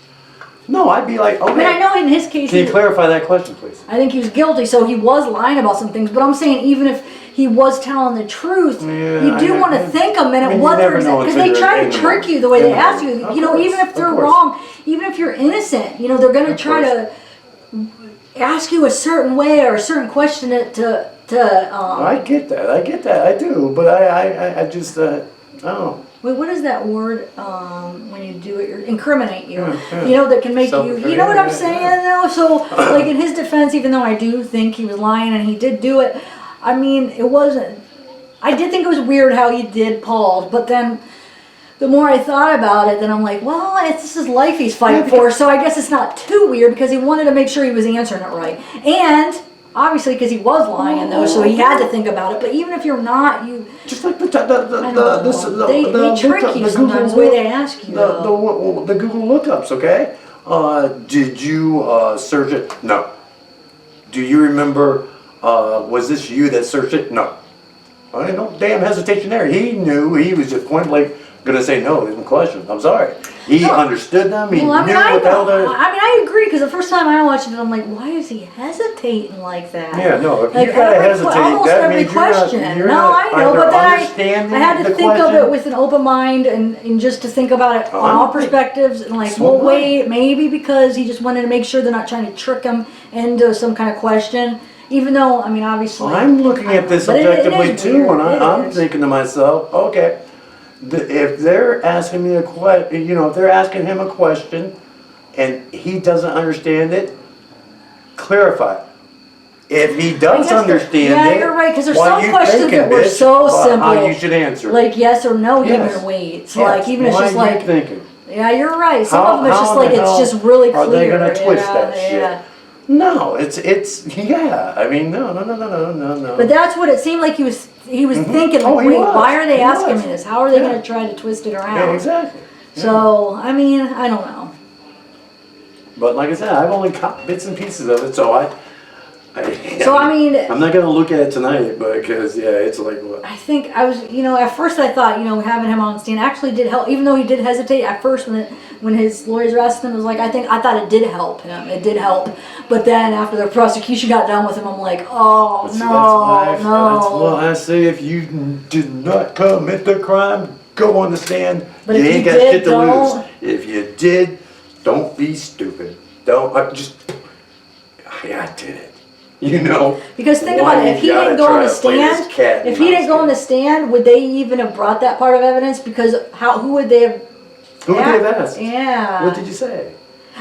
Speaker 2: No, I'd be like, okay.
Speaker 1: I mean, I know in his case,
Speaker 2: can you clarify that question, please?
Speaker 1: I think he was guilty, so he was lying about some things. But I'm saying, even if he was telling the truth, you do want to think a minute what they're, because they try to trick you the way they ask you. Even if they're wrong, even if you're innocent, they're going to try to ask you a certain way or a certain question to.
Speaker 2: I get that, I do, but I just, I don't know.
Speaker 1: Wait, what is that word when you do it? Incriminate you. That can make you. You know what I'm saying, though. So, like in his defense, even though I do think he was lying and he did do it, I mean, it wasn't. I did think it was weird how he did Paul's, but then the more I thought about it, then I'm like, well, this is life he's fighting for. So I guess it's not too weird because he wanted to make sure he was answering it right, and. Obviously, because he was lying, though, so he had to think about it. But even if you're not, you
Speaker 2: just like they
Speaker 1: trick you sometimes the way they ask you.
Speaker 2: The Google lookups, okay? Did you search it? No. Do you remember? Was this you that searched it? No. I ain't no damn hesitation there. He knew. He was just point blank going to say no. There's no question. I'm sorry. He understood them. He knew what the hell they're...
Speaker 1: I agree, because the first time I watched it, I'm like, why is he hesitating like that?
Speaker 2: Yeah, no, if you gotta hesitate, that means you're not
Speaker 1: I know, but then I had to think of it with an open mind and just to think about it on all perspectives, and like, well, wait, maybe because he just wanted to make sure they're not trying to trick him into some kind of question. Even though, I mean, obviously...
Speaker 2: I'm looking at this objectively too, and I'm thinking to myself, okay, if they're asking me a question, if they're asking him a question and he doesn't understand it, clarify it. If he does understand it,
Speaker 1: yeah, you're right, because there's some questions that were so simple.
Speaker 2: How you should answer it.
Speaker 1: Like yes or no, even weights. Like even it's just like.
Speaker 2: Thinking?
Speaker 1: Yeah, you're right. Some of them it's just like it's just really clear.
Speaker 2: Are they gonna twist that shit? No, it's yeah. I mean, no.
Speaker 1: But that's what it seemed like he was thinking. Like, wait, why are they asking me this? How are they going to try to twist it around?
Speaker 2: Yeah, exactly.
Speaker 1: So I mean, I don't know.
Speaker 2: But like I said, I've only caught bits and pieces of it, so
Speaker 1: So I mean,
Speaker 2: I'm not gonna look at it tonight, but because it's like what?
Speaker 1: I think I was, at first I thought, having him on stand actually did help, even though he did hesitate at first when his lawyers arrested him. It was like, I thought it did help him. It did help. But then after the prosecution got done with him, I'm like, oh,
Speaker 2: That's
Speaker 1: no.
Speaker 2: what I say. If you did not commit the crime, go on the stand.
Speaker 1: But
Speaker 2: you
Speaker 1: if
Speaker 2: ain't
Speaker 1: you
Speaker 2: got
Speaker 1: did,
Speaker 2: shit to
Speaker 1: don't.
Speaker 2: lose. If you did, don't be stupid. Don't. I did it.
Speaker 1: Because think
Speaker 2: Why
Speaker 1: about it, if he
Speaker 2: you
Speaker 1: didn't
Speaker 2: gotta
Speaker 1: go on
Speaker 2: try
Speaker 1: the
Speaker 2: to play this
Speaker 1: stand,
Speaker 2: cat and
Speaker 1: if he
Speaker 2: mouse
Speaker 1: didn't go on the
Speaker 2: game?
Speaker 1: stand, would they even have brought that part of evidence? Because who would they have?
Speaker 2: Who would they have asked?
Speaker 1: Yeah.
Speaker 2: What did you say?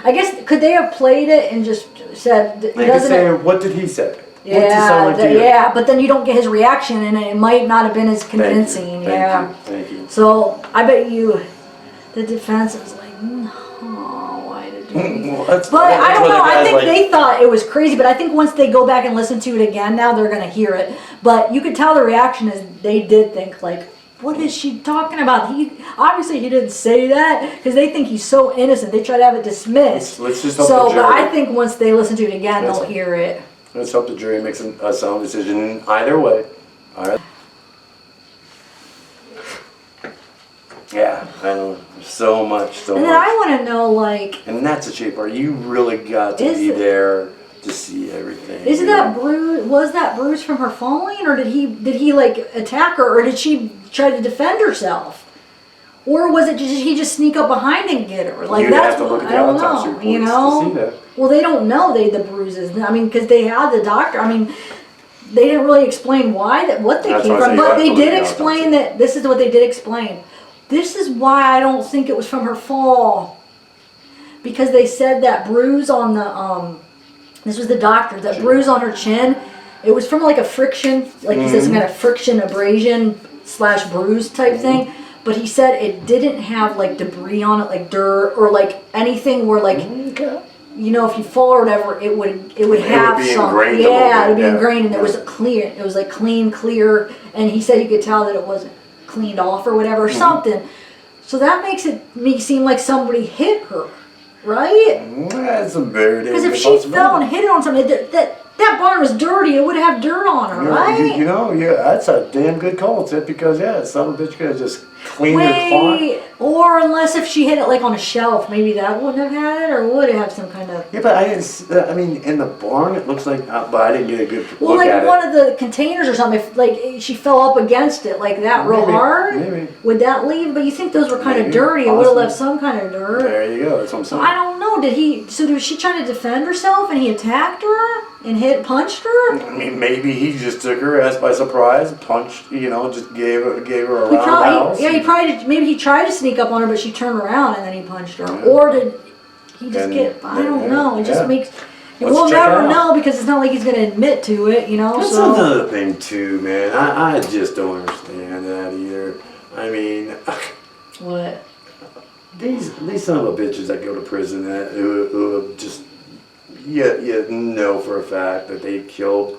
Speaker 1: I guess could they have played it and just said,
Speaker 2: They could
Speaker 1: doesn't
Speaker 2: say,
Speaker 1: it?
Speaker 2: what did he say? What did
Speaker 1: Yeah,
Speaker 2: sound like to you?
Speaker 1: yeah, but then you don't get his reaction, and it might not have been as convincing.
Speaker 2: Thank you.
Speaker 1: So I bet you, the defense was like, no, why did you?
Speaker 2: Well,
Speaker 1: But I don't know. I think they thought it was crazy. But I think once they go back and listen to it again, now they're gonna hear it. But you could tell the reaction is they did think like, what is she talking about? He obviously he didn't say that because they think he's so innocent. They try to have it dismissed.
Speaker 2: Let's just hope
Speaker 1: So,
Speaker 2: the
Speaker 1: but
Speaker 2: jury.
Speaker 1: I think once they listen to it again,
Speaker 2: That's
Speaker 1: they'll
Speaker 2: it.
Speaker 1: hear it.
Speaker 2: Let's hope the jury makes a sound decision either way. All right. Yeah, I know. So much.
Speaker 1: And then I want to know, like,
Speaker 2: And that's the cheap part. You really got to
Speaker 1: Is
Speaker 2: be
Speaker 1: it-
Speaker 2: there to see everything.
Speaker 1: isn't that bruise? Was that bruise from her falling, or did he like attack her, or did she try to defend herself, or was it just he just sneak up behind and get her? Like
Speaker 2: You'd
Speaker 1: that's
Speaker 2: have to look
Speaker 1: what,
Speaker 2: at
Speaker 1: I
Speaker 2: the
Speaker 1: don't
Speaker 2: autopsy
Speaker 1: know.
Speaker 2: reports to see that.
Speaker 1: Well, they don't know the bruises. I mean, because they had the doctor. I mean, they didn't really explain what they
Speaker 2: That's
Speaker 1: came
Speaker 2: why I say
Speaker 1: from,
Speaker 2: you
Speaker 1: but
Speaker 2: have to
Speaker 1: they
Speaker 2: look at
Speaker 1: did
Speaker 2: the
Speaker 1: explain
Speaker 2: autopsy.
Speaker 1: that this is what they did explain. This is why I don't think it was from her fall, because they said that bruise on the this was the doctor, that bruise on her chin, it was from like a friction, like he said, some kind of friction abrasion / bruise type thing. But he said it didn't have like debris on it, like dirt or like anything where like, if you fall or whatever, it would have
Speaker 2: be
Speaker 1: some,
Speaker 2: ingrained a little
Speaker 1: yeah, it would
Speaker 2: bit,
Speaker 1: be
Speaker 2: yeah.
Speaker 1: ingrained, and it was clear. It was like clear, and he said you could tell that it wasn't cleaned off or whatever, or something. So that makes me seem like somebody hit her, right?
Speaker 2: That's a very
Speaker 1: Because if she fell and hit it on something, that barn was dirty, it would have dirt on her, right?
Speaker 2: That's a damn good call, Tip, because some bitch could have just cleaned her clock.
Speaker 1: Wait, or unless if she hit it like on a shelf, maybe that wouldn't have had it, or would it have some kind of...
Speaker 2: Yeah, but I didn't. I mean, in the barn, it looks like, but I didn't get a good
Speaker 1: Well,
Speaker 2: look
Speaker 1: like
Speaker 2: at
Speaker 1: one
Speaker 2: it.
Speaker 1: of the containers or something, if like she fell up against it like that real
Speaker 2: Maybe,
Speaker 1: hard,
Speaker 2: maybe.
Speaker 1: would that leave? But you think those were kind of
Speaker 2: Maybe,
Speaker 1: dirty, it would have
Speaker 2: possibly.
Speaker 1: left some kind of dirt.
Speaker 2: There you go. That's what I'm saying.
Speaker 1: I don't know, was she trying to defend herself and he attacked her and punched her?
Speaker 2: I mean, maybe he just took her ass by surprise, punched, just gave her a
Speaker 1: He
Speaker 2: roundhouse.
Speaker 1: maybe he tried to sneak up on her, but she turned around and then he punched her. Or did he just I don't know. It just makes... We'll
Speaker 2: check it
Speaker 1: never
Speaker 2: out.
Speaker 1: know because it's not like he's going to admit to it,
Speaker 2: That's
Speaker 1: so...
Speaker 2: another thing too, man. I just don't understand that either. I mean,
Speaker 1: What?
Speaker 2: these son of a bitches that go to prison who just you know for a fact that they killed,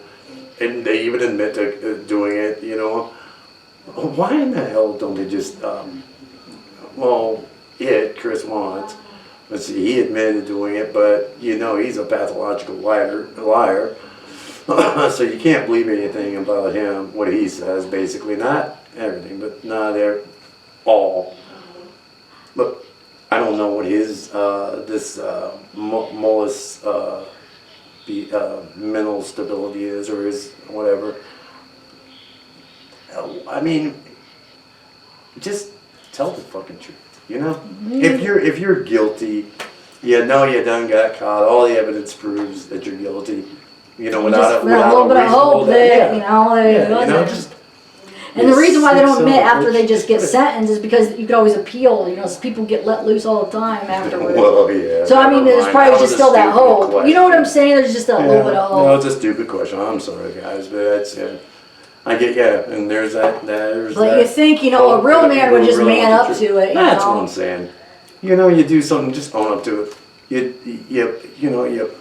Speaker 2: and they even admit to doing it. Why in the hell don't they just Chris Watts? Let's see, he admitted to doing it, but he's a pathological liar. So you can't believe anything about him, what he says, basically. Not everything, but not all. But I don't know what his, Mullis, mental stability is, or his whatever. I mean, just tell the fucking truth, If you're guilty, you done got caught. All the evidence proves that you're guilty. Without a
Speaker 1: little bit of hope that,
Speaker 2: just.
Speaker 1: And the reason why they don't
Speaker 2: Son of
Speaker 1: admit
Speaker 2: a
Speaker 1: after
Speaker 2: bitch.
Speaker 1: they just get sentenced is because you could always appeal. People get let loose all the time afterwards.
Speaker 2: Well, yeah.
Speaker 1: So I mean, there's
Speaker 2: never mind.
Speaker 1: probably
Speaker 2: That
Speaker 1: just
Speaker 2: was a
Speaker 1: still that
Speaker 2: stupid
Speaker 1: hope.
Speaker 2: question.
Speaker 1: You know what I'm saying? There's just that little bit of
Speaker 2: No,
Speaker 1: hope.
Speaker 2: it's a stupid question. I'm sorry, guys, but that's I get and there's that. There's
Speaker 1: But
Speaker 2: that
Speaker 1: you think, a
Speaker 2: hope
Speaker 1: real
Speaker 2: that
Speaker 1: man
Speaker 2: people
Speaker 1: would just
Speaker 2: really
Speaker 1: man
Speaker 2: want
Speaker 1: up
Speaker 2: the truth.
Speaker 1: to it.
Speaker 2: That's what I'm saying. You do something, just own up to it. You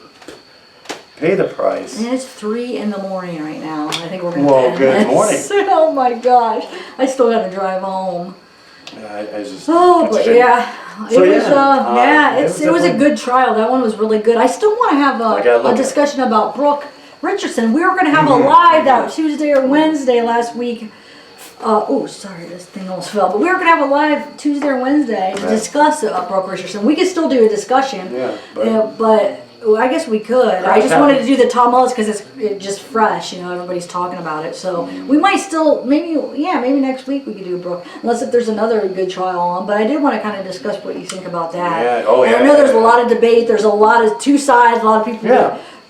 Speaker 2: pay the price.
Speaker 1: And it's 3 in the morning right now. I think we're gonna.
Speaker 2: Well,
Speaker 1: end
Speaker 2: good
Speaker 1: this.
Speaker 2: morning.
Speaker 1: Oh my gosh! I still gotta drive home.
Speaker 2: I just.
Speaker 1: Oh,
Speaker 2: it's a
Speaker 1: but
Speaker 2: shame.
Speaker 1: yeah,
Speaker 2: So,
Speaker 1: it was.
Speaker 2: yeah,
Speaker 1: It was a good trial. That one was really good. I still want to have
Speaker 2: I gotta
Speaker 1: a
Speaker 2: look at
Speaker 1: discussion about Brooke Richardson. We were going to have a live that Tuesday or Wednesday last week. Oh, sorry, this thing almost fell. But we were going to have a live Tuesday or Wednesday to discuss Brooke Richardson. We could still do a discussion.
Speaker 2: Yeah,
Speaker 1: but well, I guess we could. I just wanted to do the Todd Mullis because it's just fresh. You know, everybody's talking about it. So we might still, maybe next week we could do Brooke. Unless if there's another good trial on. But I did want to kind of discuss what you think about that.
Speaker 2: Yeah. Oh,
Speaker 1: and I know there's a lot of debate. There's a lot of two sides. A lot of people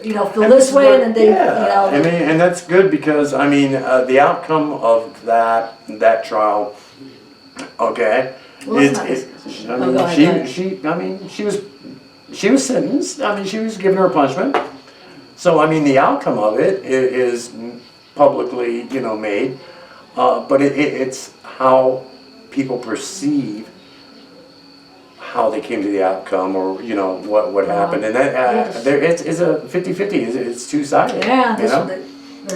Speaker 1: feel this way and then they,
Speaker 2: I mean, and that's good because, I mean, the outcome of that trial, okay, she was sentenced. I mean, she was given her punishment. So, I mean, the outcome of it is publicly, made. But it's how people perceive how they came to the outcome, or what happened, and that it's a 50-50. It's two-sided.
Speaker 1: Yeah.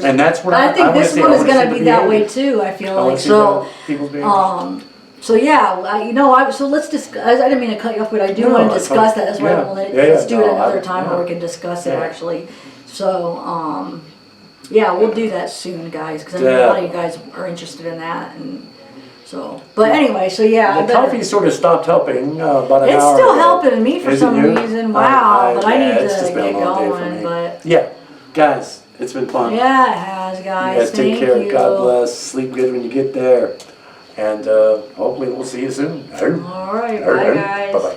Speaker 2: And that's what
Speaker 1: I think this one is going to be that way too. I feel like so. So yeah, so let's discuss. I didn't mean to cut you off, but I do want to discuss that. That's why I wanted. Let's do it another time where we can discuss it actually. So yeah, we'll do that soon, guys, because I know a lot of you guys are interested in that, and so. But anyway, so yeah.
Speaker 2: The coffee sort of stopped helping about an hour.
Speaker 1: It's still
Speaker 2: ago.
Speaker 1: helping me for some reason. Wow, but I need to get going. But
Speaker 2: yeah, guys, it's been fun.
Speaker 1: Yeah, it has, guys.
Speaker 2: You guys take care. God bless. Sleep good when you get there. And hopefully we'll see you soon.
Speaker 1: All right. Bye, guys.
Speaker 2: Bye-bye.